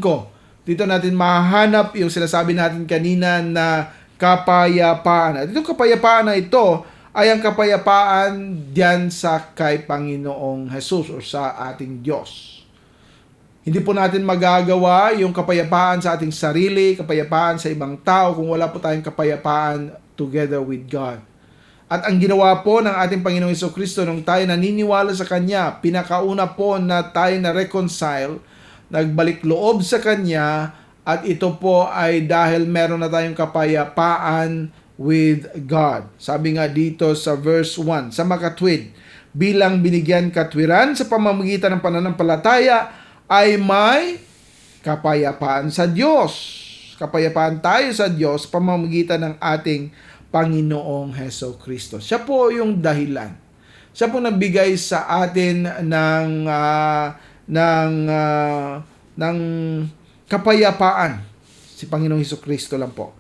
dito natin mahahanap yung sinasabi natin kanina na kapayapaan. At itong kapayapaan na ito ay ang kapayapaan diyan sa kay Panginoong Jesus o sa ating Diyos. Hindi po natin magagawa yung kapayapaan sa ating sarili, kapayapaan sa ibang tao kung wala po tayong kapayapaan together with God. At ang ginawa po ng ating Panginoong Jesucristo nung tayo naniniwala sa Kanya, pinakauna po na tayo na-reconcile, nagbalik loob sa Kanya, at ito po ay dahil meron na tayong kapayapaan with God. Sabi nga dito sa verse 1, sa makatwid, bilang binigyan katwiran sa pamamagitan ng pananampalataya, ay may kapayapaan sa Diyos. Kapayapaan tayo sa Diyos pamamagitan ng ating Panginoong Hesukristo. Siya po yung dahilan. Siya po nagbigay sa atin ng kapayapaan. Si Panginoong Hesukristo lang po.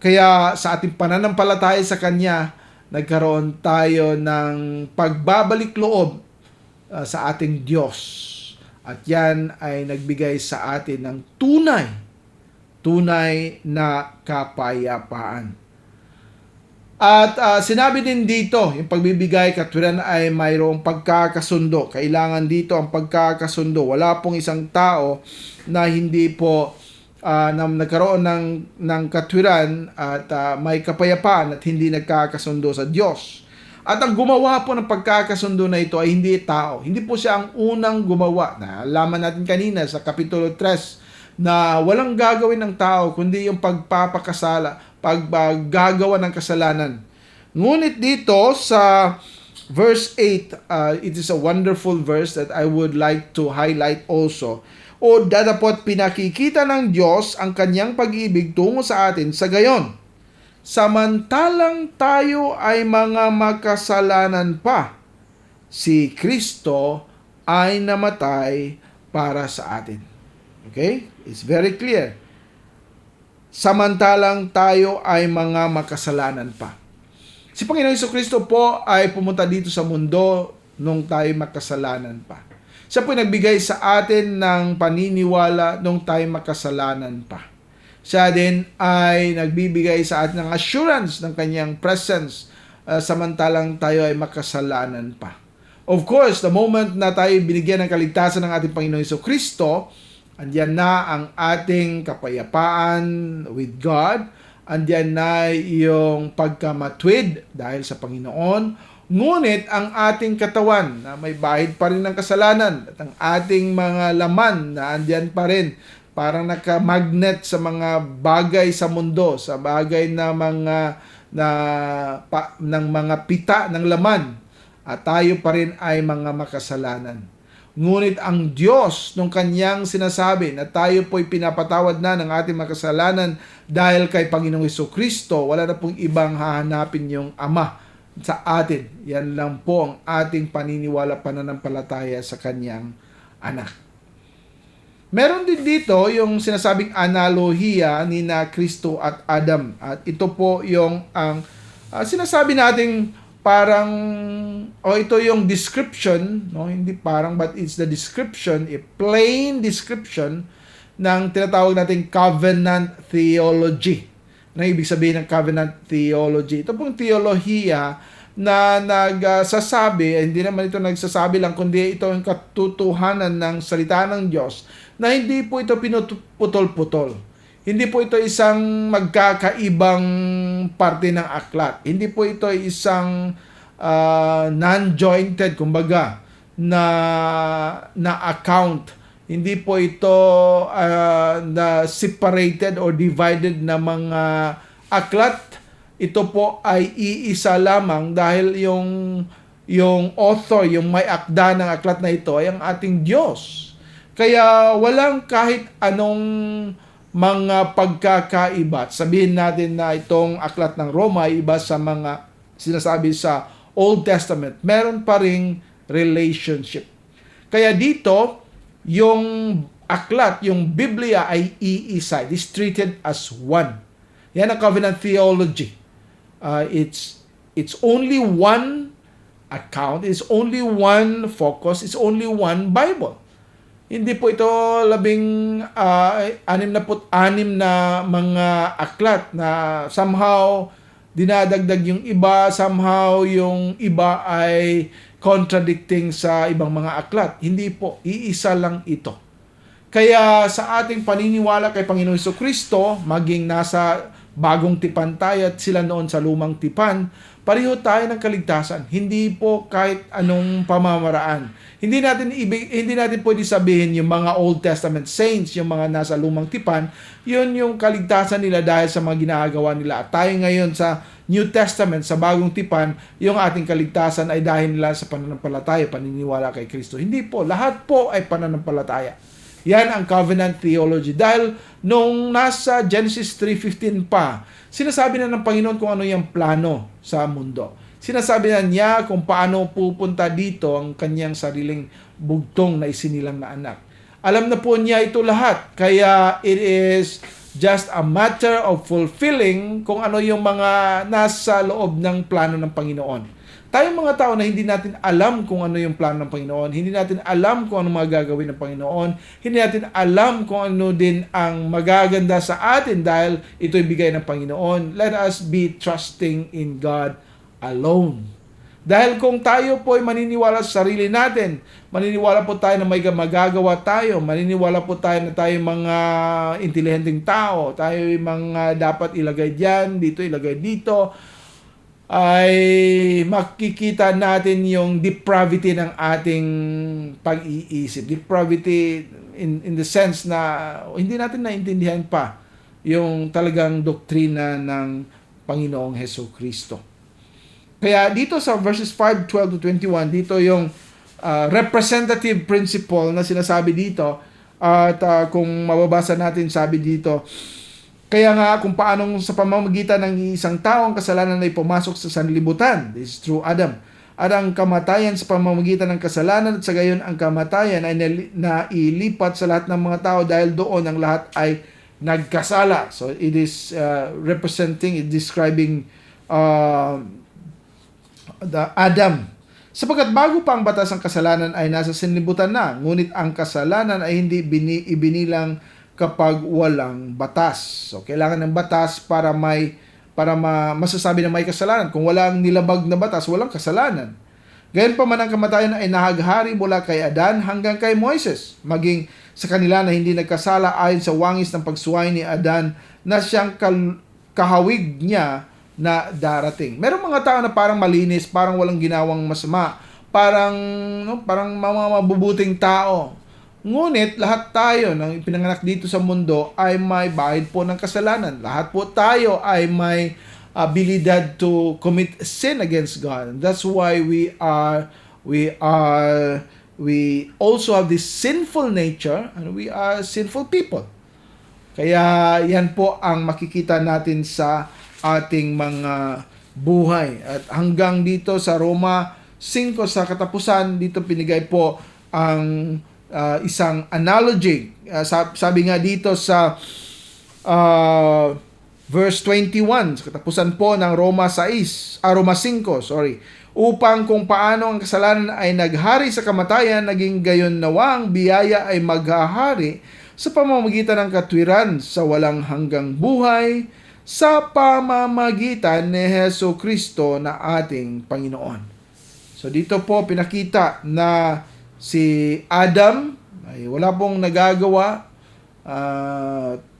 Kaya sa ating pananampalataya sa Kanya, nagkaroon tayo ng pagbabalik loob sa ating Diyos. At yan ay nagbigay sa atin ng tunay na kapayapaan. At sinabi din dito, yung pagbibigay katwiran ay mayroong pagkakasundo. Kailangan dito ang pagkakasundo. Wala pong isang tao na hindi po na nagkaroon ng katwiran at may kapayapaan at hindi nagkakasundo sa Diyos. At ang gumawa po ng pagkakasundo na ito ay hindi tao. Hindi po siya ang unang gumawa. Nalaman natin kanina sa Kapitulo 3 na walang gagawin ng tao kundi yung paggagawa ng kasalanan. Ngunit dito sa verse 8, it is a wonderful verse that I would like to highlight also. O datapot pinakikita ng Diyos ang kanyang pag-ibig tungo sa atin sa gayon. Samantalang tayo ay mga makasalanan pa, si Kristo ay namatay para sa atin. Okay? It's very clear. Samantalang tayo ay mga makasalanan pa. Si Panginoong Jesucristo po ay pumunta dito sa mundo nung tayo makasalanan pa. Siya po nagbigay sa atin ng paniniwala nung tayo makasalanan pa. Siya din ay nagbibigay sa atin ng assurance ng kanyang presence samantalang tayo ay makasalanan pa. Of course, the moment na tayo binigyan ng kaligtasan ng ating Panginoong Jesucristo, andiyan na ang ating kapayapaan with God, andiyan na yung pagkamatwid dahil sa Panginoon. Ngunit ang ating katawan na may bahid pa rin ng kasalanan at ang ating mga laman na andyan pa rin, parang nakamagnet sa mga bagay sa mundo, sa bagay na ng mga pita ng laman, at tayo pa rin ay mga makasalanan. Ngunit ang Diyos nung kanyang sinasabi na tayo po'y pinapatawad na ng ating makasalanan dahil kay Panginoong Jesucristo, wala na pong ibang hahanapin yung Ama sa atin. Yan lang po ang ating paniniwala, pananampalataya sa kanyang anak. Meron din dito yung sinasabing analohiya ni na Kristo at Adam. At ito po yung ang sinasabi nating parang ito yung description, no, hindi parang, but it's the description, a plain description ng tinatawag nating covenant theology. Ano ibig sabihin ng covenant theology? Ito pong teolohiya na nagsasabi, hindi naman ito nagsasabi lang, kundi ito ang katotohanan ng salita ng Diyos, na hindi po ito pinuputol-putol. Hindi po ito isang magkakaibang parte ng aklat. Hindi po ito isang non-jointed, kumbaga, na account. Hindi po ito na separated or divided na mga aklat ito po ay iisa lamang dahil yung author, yung may akda ng aklat na ito ay ang ating Diyos. Kaya walang kahit anong mga pagkakaiba. Sabihin natin na itong aklat ng Roma ay iba sa mga sinasabi sa Old Testament. Meron pa ring relationship. Kaya dito, yung aklat, yung Biblia ay iisa. It is treated as one. Yan ang covenant theology. It's only one account, it's only one focus, it's only one Bible. Hindi po ito 66 na mga aklat na somehow dinadagdag yung iba, somehow yung iba ay contradicting sa ibang mga aklat. Hindi po, iisa lang ito. Kaya sa ating paniniwala kay Panginoon Jesucristo, maging nasa bagong tipan tayo at sila noon sa lumang tipan, pareho tayo ng kaligtasan. Hindi po kahit anong pamamaraan. Hindi natin pwede sabihin yung mga Old Testament saints, yung mga nasa lumang tipan, yun yung kaligtasan nila dahil sa mga ginagawa nila. At tayo ngayon sa New Testament, sa bagong tipan, yung ating kaligtasan ay dahil nila sa pananampalataya, paniniwala kay Kristo. Hindi po, lahat po ay pananampalataya. Yan ang covenant theology. Dahil nung nasa Genesis 3:15 pa, sinasabi na ng Panginoon kung ano yung plano sa mundo. Sinasabi na niya kung paano pupunta dito ang kanyang sariling bugtong na isinilang na anak. Alam na po niya ito lahat. Kaya it is just a matter of fulfilling kung ano yung mga nasa loob ng plano ng Panginoon. Tayong mga tao na hindi natin alam kung ano yung plano ng Panginoon, hindi natin alam kung ano mga gagawin ng Panginoon, hindi natin alam kung ano din ang magaganda sa atin dahil ito'y bigay ng Panginoon. Let us be trusting in God alone. Dahil kung tayo po ay maniniwala sa sarili natin, maniniwala po tayo na may magagawa tayo, maniniwala po tayo na tayo mga intelihenteng tao, tayo mga dapat ilagay diyan, dito ilagay dito, ay makikita natin yung depravity ng ating pag-iisip. Depravity in the sense na hindi natin naintindihan pa yung talagang doktrina ng Panginoong Hesukristo. Kaya dito sa verses 5:12 to 21, dito yung representative principle na sinasabi dito. At kung mababasa natin, sabi dito, kaya nga kung paanong sa pamamagitan ng isang tao ang kasalanan ay pumasok sa sanlibutan, this is through Adam, at ang kamatayan sa pamamagitan ng kasalanan at sa gayon ang kamatayan ay nailipat sa lahat ng mga tao dahil doon ang lahat ay nagkasala. So it is describing the Adam. Sapagkat bago pa ang batas ng kasalanan ay nasa sanlibutan na, ngunit ang kasalanan ay hindi ibinilang kapag walang batas. So, kailangan ng batas para masasabi na may kasalanan. Kung walang nilabag na batas, walang kasalanan. Gayon pa man ang kamatayan ay nahaghari mula kay Adan hanggang kay Moises, maging sa kanila na hindi nagkasala ayon sa wangis ng pagsuway ni Adan na siyang kahawig niya na darating. Merong mga tao na parang malinis, parang walang ginawang masama, parang mga mabubuting tao. Ngunit lahat tayo na pinanganak dito sa mundo ay may bahid po ng kasalanan. Lahat po tayo ay may abilidad to commit sin against God. That's why we also have this sinful nature and we are sinful people. Kaya yan po ang makikita natin sa ating mga buhay. At hanggang dito sa Roma 5 sa katapusan, dito pinigay po ang isang analogy. Sabi nga dito sa verse 21, sa katapusan po ng Roma 5, upang kung paano ang kasalanan ay naghari sa kamatayan, naging gayon nawa ang biyaya ay maghahari sa pamamagitan ng katwiran sa walang hanggang buhay sa pamamagitan ni Hesukristo na ating Panginoon. So dito po pinakita na si Adam ay wala pong nagagawa,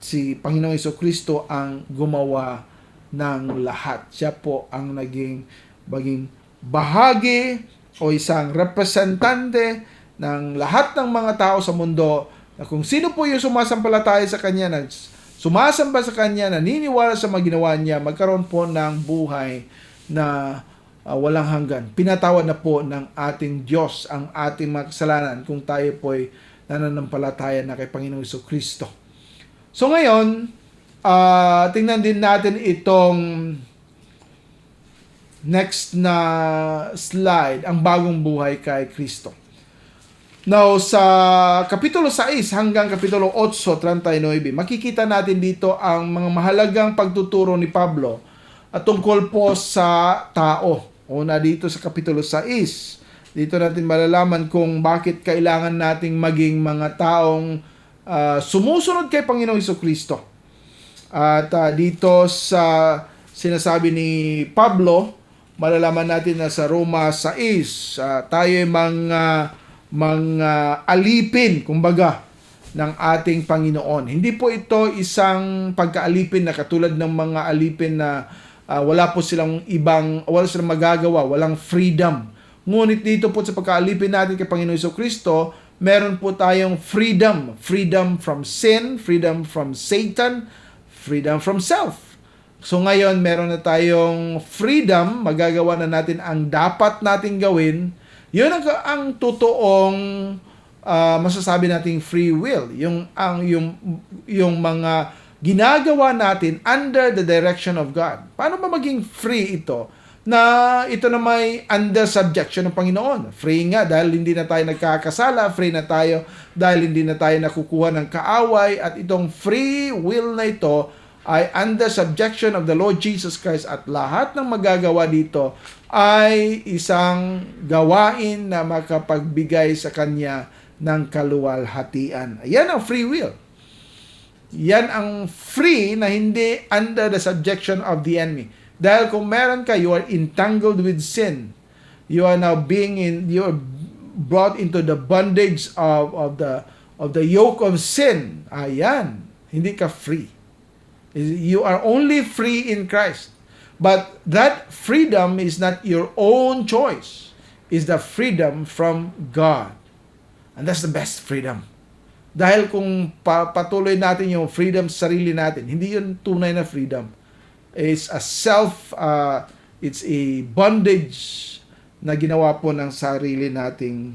si Panginoong Jesucristo ang gumawa ng lahat. Siya po ang naging bahagi o isang representante ng lahat ng mga tao sa mundo na kung sino po yung sumasampalataya sa Kanya, sumasamba sa Kanya, naniniwala sa mga ginawa Niya, magkaroon po ng buhay na walang hanggan. Pinatawad na po ng ating Diyos ang ating mga kasalanan kung tayo po'y nananampalataya na kay Panginoong Jesucristo. So ngayon, tingnan din natin itong next na slide, ang bagong buhay kay Kristo. Now, sa Kapitulo 6 hanggang Kapitulo 8:39, makikita natin dito ang mga mahalagang pagtuturo ni Pablo at tungkol po sa tao. Una dito sa Kapitulo 6, dito natin malalaman kung bakit kailangan nating maging mga taong sumusunod kay Panginoong Jesucristo. At dito sa sinasabi ni Pablo, malalaman natin na sa Roma 6, tayo ay mga alipin, kumbaga, ng ating Panginoon. Hindi po ito isang pagkaalipin na katulad ng mga alipin na wala silang magagawa, walang freedom. Ngunit dito po sa pagkaalipin natin kay Panginoon Jesucristo, meron po tayong freedom. Freedom from sin, freedom from Satan, freedom from self. So ngayon, meron na tayong freedom, magagawa na natin ang dapat nating gawin. Yun ang totoong masasabi nating free will. Yung mga ginagawa natin under the direction of God. Paano ba maging free ito? Na ito na may under subjection ng Panginoon. Free nga dahil hindi na tayo nagkakasala, free na tayo dahil hindi na tayo nakukuha ng kaaway, at itong free will na ito ay under subjection of the Lord Jesus Christ, at lahat ng magagawa dito ay isang gawain na makapagbigay sa Kanya ng kaluwalhatian. Yan ang free will. Yan ang free na hindi under the subjection of the enemy. Dahil kung meron ka, you are entangled with sin. You are now you are brought into the bondage of the yoke of sin. Ayan, hindi ka free. You are only free in Christ. But that freedom is not your own choice. It's the freedom from God. And that's the best freedom. Dahil kung patuloy natin yung freedom sa sarili natin, hindi yun tunay na freedom. It's a it's a bondage na ginawa po ng sarili nating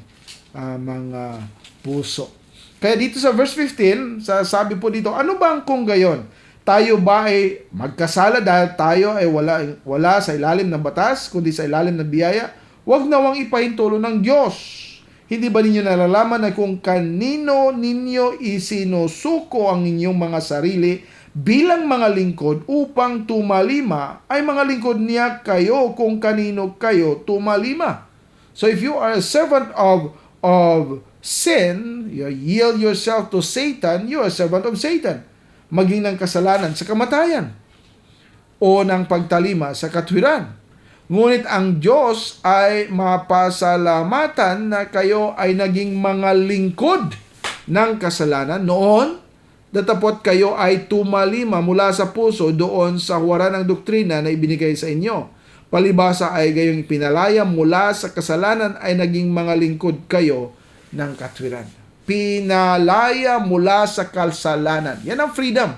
mga puso. Kaya dito sa verse 15, sabi po dito, ano bang kung gayon? Tayo ba ay magkasala dahil tayo ay wala sa ilalim ng batas, kundi sa ilalim ng biyaya? Huwag nawang ipahintulo ng Diyos. Hindi ba ninyo nalalaman na kung kanino ninyo isinusuko ang inyong mga sarili bilang mga lingkod upang tumalima, ay mga lingkod niya kayo kung kanino kayo tumalima? So if you are a servant of sin, you yield yourself to Satan, you are a servant of Satan. Maging ng kasalanan sa kamatayan o ng pagtalima sa katwiran. Ngunit ang Diyos ay mapasalamatan na kayo ay naging mga lingkod ng kasalanan noon, datapot kayo ay tumalima mula sa puso doon sa huwaran ng doktrina na ibinigay sa inyo. Palibasa ay gayong pinalaya mula sa kasalanan ay naging mga lingkod kayo ng katwiran. Pinalaya mula sa kasalanan. Yan ang freedom.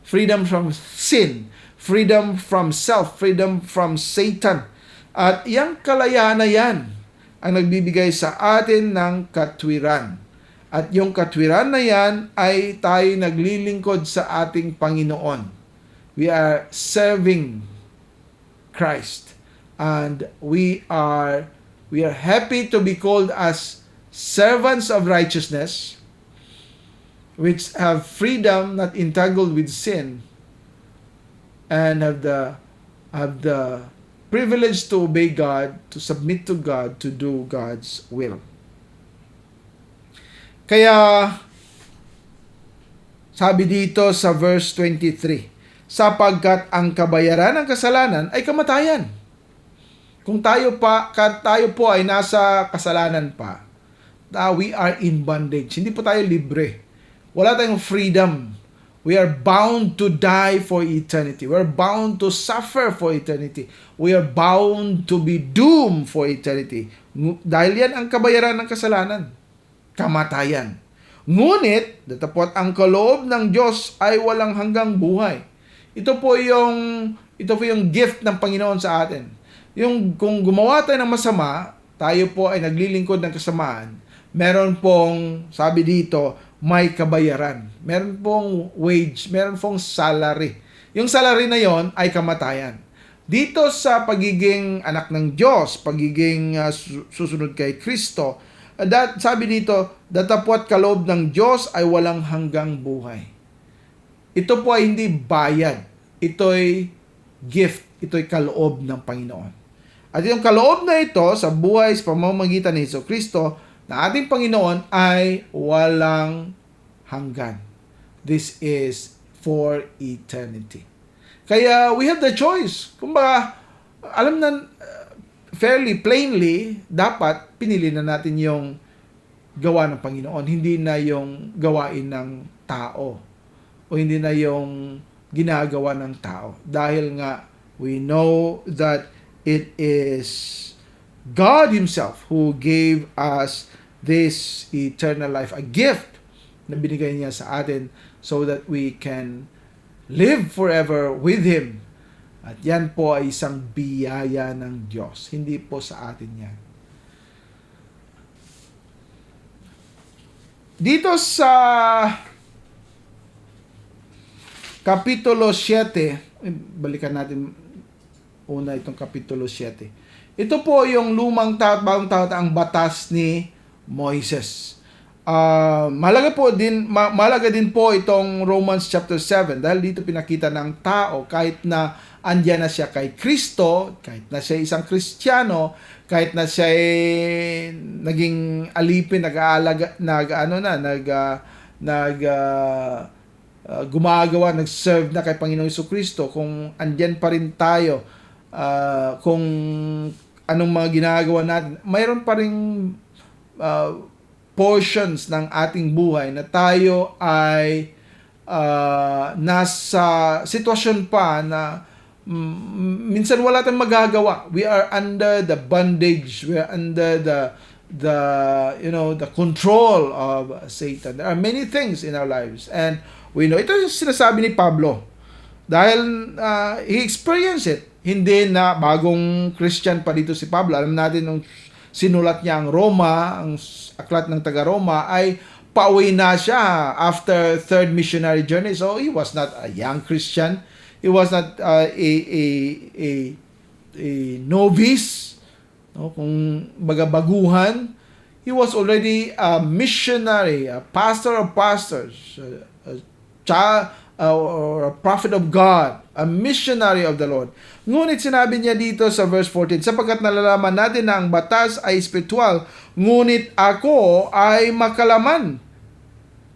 Freedom from sin. Freedom from self. Freedom from Satan. At yung kalayaan na yan ang nagbibigay sa atin ng katwiran. At yung katwiran na yan ay tayo naglilingkod sa ating Panginoon. We are serving Christ. And we are happy to be called as servants of righteousness, which have freedom, not entangled with sin, and have the privilege to obey God, to submit to God, to do God's will. Kaya, sabi dito sa verse 23, sapagkat ang kabayaran ng kasalanan ay kamatayan. Kung tayo po ay nasa kasalanan pa, we are in bondage. Hindi po tayo libre. Wala tayong freedom. We are bound to die for eternity. We are bound to suffer for eternity. We are bound to be doomed for eternity. Dahil yan ang kabayaran ng kasalanan. Kamatayan. Ngunit, datapwat ang kaloob ng Diyos ay walang hanggang buhay. Ito po yung gift ng Panginoon sa atin. Yung kung gumawa tayo ng masama, tayo po ay naglilingkod ng kasamaan, meron pong, sabi dito, may kabayaran. Meron pong wage, meron pong salary. Yung salary na yon ay kamatayan. Dito sa pagiging anak ng Diyos, pagiging susunod kay Kristo, sabi dito, datapwat kaloob ng Diyos ay walang hanggang buhay. Ito po ay hindi bayad. Ito'y gift. Ito'y kaloob ng Panginoon. At yung kaloob na ito sa buhay sa pamamagitan ni Jesucristo na ating Panginoon ay walang hanggan. This is for eternity. Kaya we have the choice. Kumbaga, alam na fairly, plainly, dapat pinili na natin yung gawa ng Panginoon, hindi na yung gawain ng tao o hindi na yung ginagawa ng tao. Dahil nga, we know that it is God Himself who gave us this eternal life, a gift na binigay niya sa atin so that we can live forever with Him. At yan po ay isang biyaya ng Diyos. Hindi po sa atin yan. Dito sa Kapitulo 7, balikan natin una itong Kapitulo 7. Ito po yung lumang taot, bagong taot, ang batas ni Moises. Malaga din po itong Romans chapter 7 dahil dito pinakita ng tao kahit na andyan na siya kay Kristo, kahit na siya isang Kristiyano, kahit na siya naging alipin, gumagawa, nag-serve na kay Panginoong Jesucristo, kung andyan pa rin tayo, kung anong mga ginagawa natin, mayroon pa rin portions ng ating buhay na tayo ay nasa sitwasyon pa na minsan wala tayong magagawa. We are under the bondage, we are under the control of Satan. There are many things in our lives, and we know, ito yung sinasabi ni Pablo dahil he experienced it. Hindi na bagong Christian pa dito si Pablo. Alam natin nung sinulat niya ang Roma, ang aklat ng taga-Roma, ay pauwi na siya after third missionary journey. So he was not a young Christian. He was not a novice, no? Kung baguhan. He was already a missionary, a pastor of pastors, or a prophet of God, a missionary of the Lord. Ngunit sinabi niya dito sa verse 14, sapagkat nalalaman natin na ang batas ay spiritual, ngunit ako ay makalaman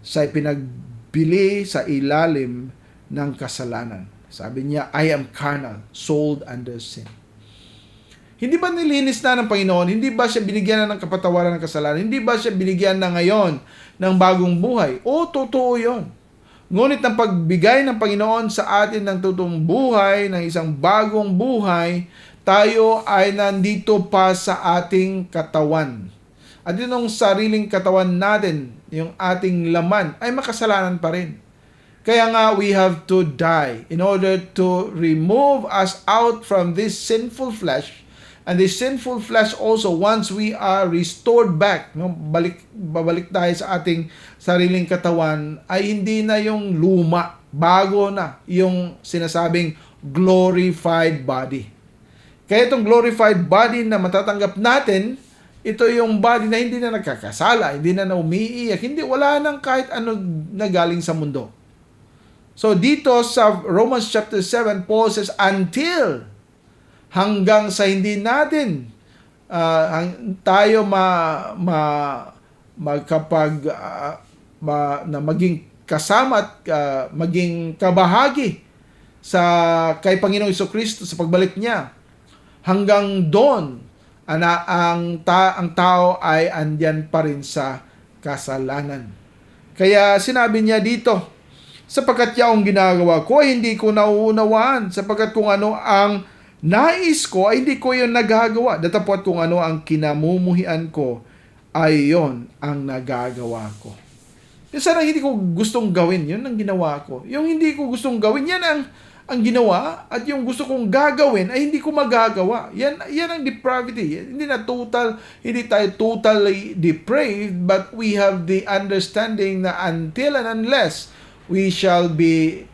sa pinagbili sa ilalim ng kasalanan. Sabi niya, I am carnal, sold under sin. Hindi ba nilinis na ng Panginoon? Hindi ba siya binigyan na ng kapatawaran ng kasalanan? Hindi ba siya binigyan na ngayon ng bagong buhay? O, totoo yun. Ngunit ang pagbigay ng Panginoon sa atin ng totoong buhay, ng isang bagong buhay, tayo ay nandito pa sa ating katawan. At yung sariling katawan natin, yung ating laman, ay makasalanan pa rin. Kaya nga, we have to die in order to remove us out from this sinful flesh. And this sinful flesh also, once we are restored back, no, babalik tayo sa ating sariling katawan, ay hindi na yung luma, bago na yung sinasabing glorified body. Kaya itong glorified body na matatanggap natin, ito yung body na hindi na nagkakasala, hindi na umiiyak, wala nang kahit ano na galing sa mundo. So dito sa Romans chapter 7, Paul says, until hanggang sa hindi natin tayo na maging kasama at maging kabahagi sa kay Panginoong Jesucristo sa pagbalik niya. Hanggang doon ang tao ay andyan pa rin sa kasalanan. Kaya sinabi niya dito, sapagkat yaong ginagawa ko ay hindi ko nauunawaan, sapagkat kung ano ang nais ko ay hindi ko yun nagagawa. Datapwat kung ano ang kinamumuhian ko ay yon ang nagagawa ko. Yung sana hindi ko gustong gawin, yun ang ginawa ko. Yung hindi ko gustong gawin, yan ang ginawa, at yung gusto kong gagawin ay hindi ko magagawa. Yan ang depravity. Hindi tayo totally depraved, but we have the understanding na until and unless we shall be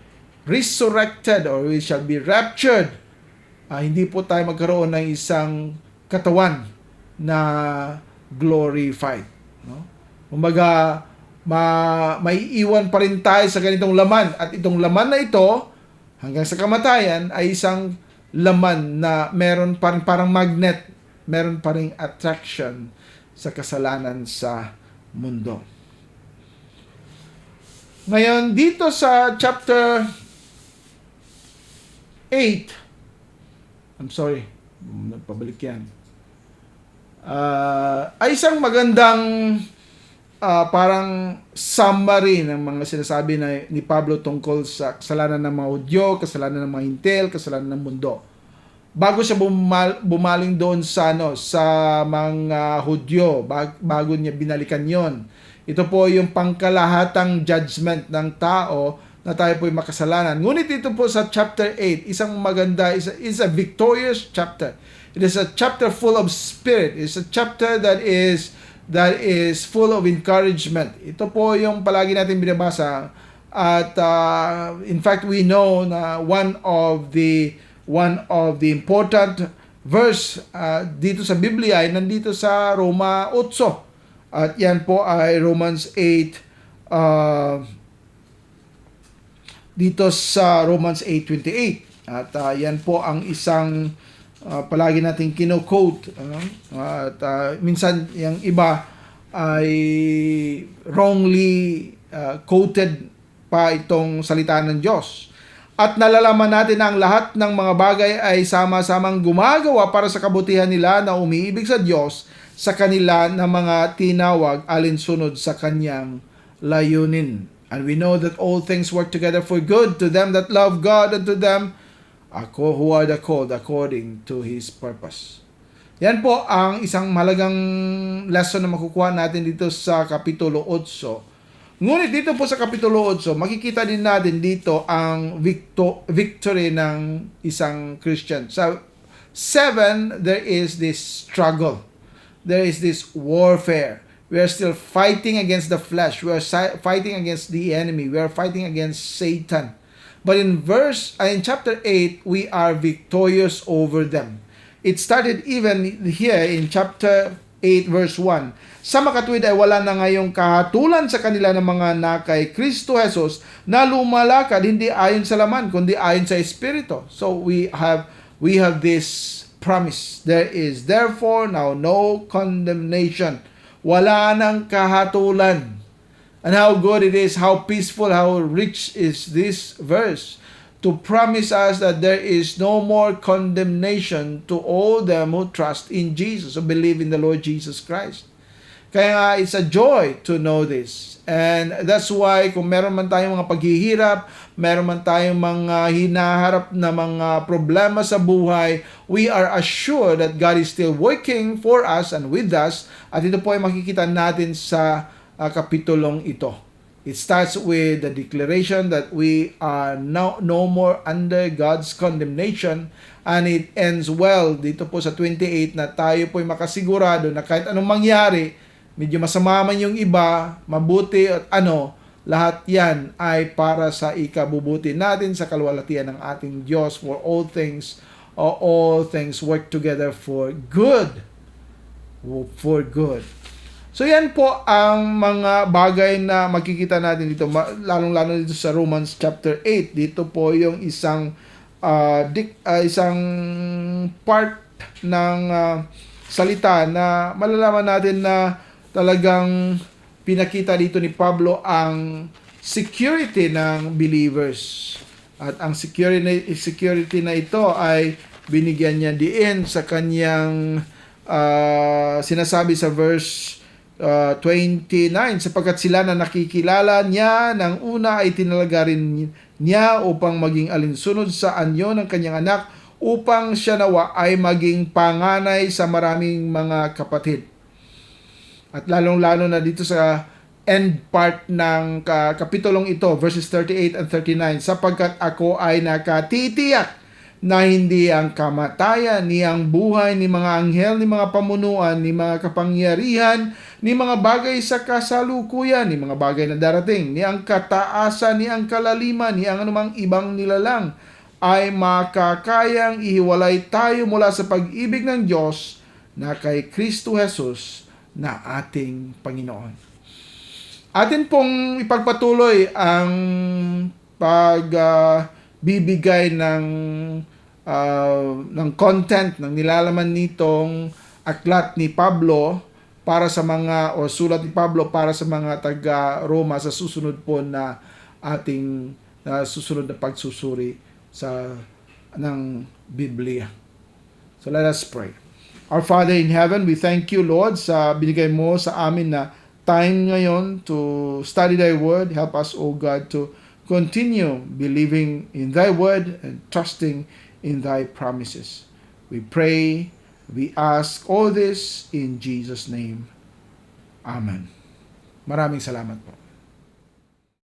resurrected or we shall be raptured, hindi po tayo magkaroon ng isang katawan na glorified. No? Kumbaga, may iwan pa rin tayo sa ganitong laman. At itong laman na ito, hanggang sa kamatayan, ay isang laman na meron pa rin parang magnet, meron pa rin attraction sa kasalanan sa mundo. Ngayon, dito sa chapter 8, I'm sorry, nagpabalik yan. Ay isang magandang parang summary ng mga sinasabi ni Pablo tungkol sa kasalanan ng mga Hudyo, kasalanan ng mga Hintil, kasalanan ng mundo. Bago siya bumaling doon sa mga Hudyo, bago niya binalikan yon. Ito po yung pangkalahatang judgment ng tao na tayo po'y makasalanan. Ngunit ito po sa chapter 8, isang maganda, is a victorious chapter. It is a chapter full of spirit. It's a chapter that is full of encouragement. Ito po yung palagi natin binabasa. At in fact, we know na one of the important verse dito sa Biblia ay nandito sa Roma 8. At yan po ay Romans 8, dito sa Romans 8:28. At yan po ang isang palagi nating kino-quote. At minsan yung iba ay wrongly quoted pa itong salita ng Diyos. At nalalaman natin na ang lahat ng mga bagay ay sama-samang gumagawa para sa kabutihan nila na umiibig sa Diyos, sa kanila na mga tinawag alinsunod sa kanyang layunin. And we know that all things work together for good to them that love God and to them who are the called according to His purpose. Yan po ang isang malagang lesson na makukuha natin dito sa Kapitulo 8. Ngunit dito po sa Kapitulo 8, makikita din natin dito ang victory ng isang Christian. Sa 7, there is this struggle. There is this warfare. We are still fighting against the flesh. We are fighting against the enemy. We are fighting against Satan. But in chapter 8, we are victorious over them. It started even here in chapter 8 verse 1. Sa makatuwid ay wala na ngayong kahatulan sa kanila ng mga nakay Kristo Jesus na lumalakad hindi ayon sa laman kundi ayon sa Espiritu. So we have this promise. There is therefore now no condemnation. Wala nang kahatulan. And how good it is, how peaceful, how rich is this verse to promise us that there is no more condemnation to all them who trust in Jesus, who believe in the Lord Jesus Christ. Kaya nga, it's a joy to know this. And that's why kung meron man tayong mga paghihirap, meron man tayong mga hinaharap na mga problema sa buhay, we are assured that God is still working for us and with us. At ito po ay makikita natin sa kapitulong ito. It starts with the declaration that we are now no more under God's condemnation, and it ends well dito po sa 28 na tayo po ay makasigurado na kahit anong mangyari, medyo masama man yung iba, mabuti at lahat yan ay para sa ikabubuti natin sa kalwalatian ng ating Diyos. For all things work together for good. For good. So yan po ang mga bagay na makikita natin dito, lalong-lalo dito sa Romans chapter 8. Dito po yung isang part ng salita na malalaman natin na talagang pinakita dito ni Pablo ang security ng believers. At ang security na ito ay binigyan niya diin sa kanyang sinasabi sa verse 29, sapagkat sila na nakikilala niya ng una ay tinalaga rin niya upang maging alinsunod sa anyo ng kanyang anak, upang siya nawa ay maging panganay sa maraming mga kapatid. At lalong-lalo na dito sa end part ng kapitulong ito, verses 38 and 39, sapagkat ako ay nakatitiyak na hindi ang kamatayan, ni ang buhay, ni mga anghel, ni mga pamunuan, ni mga kapangyarihan, ni mga bagay sa kasalukuyan, ni mga bagay na darating, ni ang kataasan, ni ang kalaliman, ni ang anumang ibang nilalang, ay makakayang ihiwalay tayo mula sa pag-ibig ng Diyos na kay Kristo Jesus na ating Panginoon. Atin pong ipagpatuloy ang pagbibigay ng content ng nilalaman nitong aklat ni Pablo para sa mga, o sulat ni Pablo para sa mga taga-Roma sa susunod po na ating susunod na pagsusuri ng Biblia. So let us pray. Our Father in heaven, we thank you, Lord, sa binigay mo sa amin na time ngayon to study Thy Word. Help us, O God, to continue believing in Thy Word and trusting in Thy promises. We pray, we ask all this in Jesus' name. Amen. Maraming salamat po.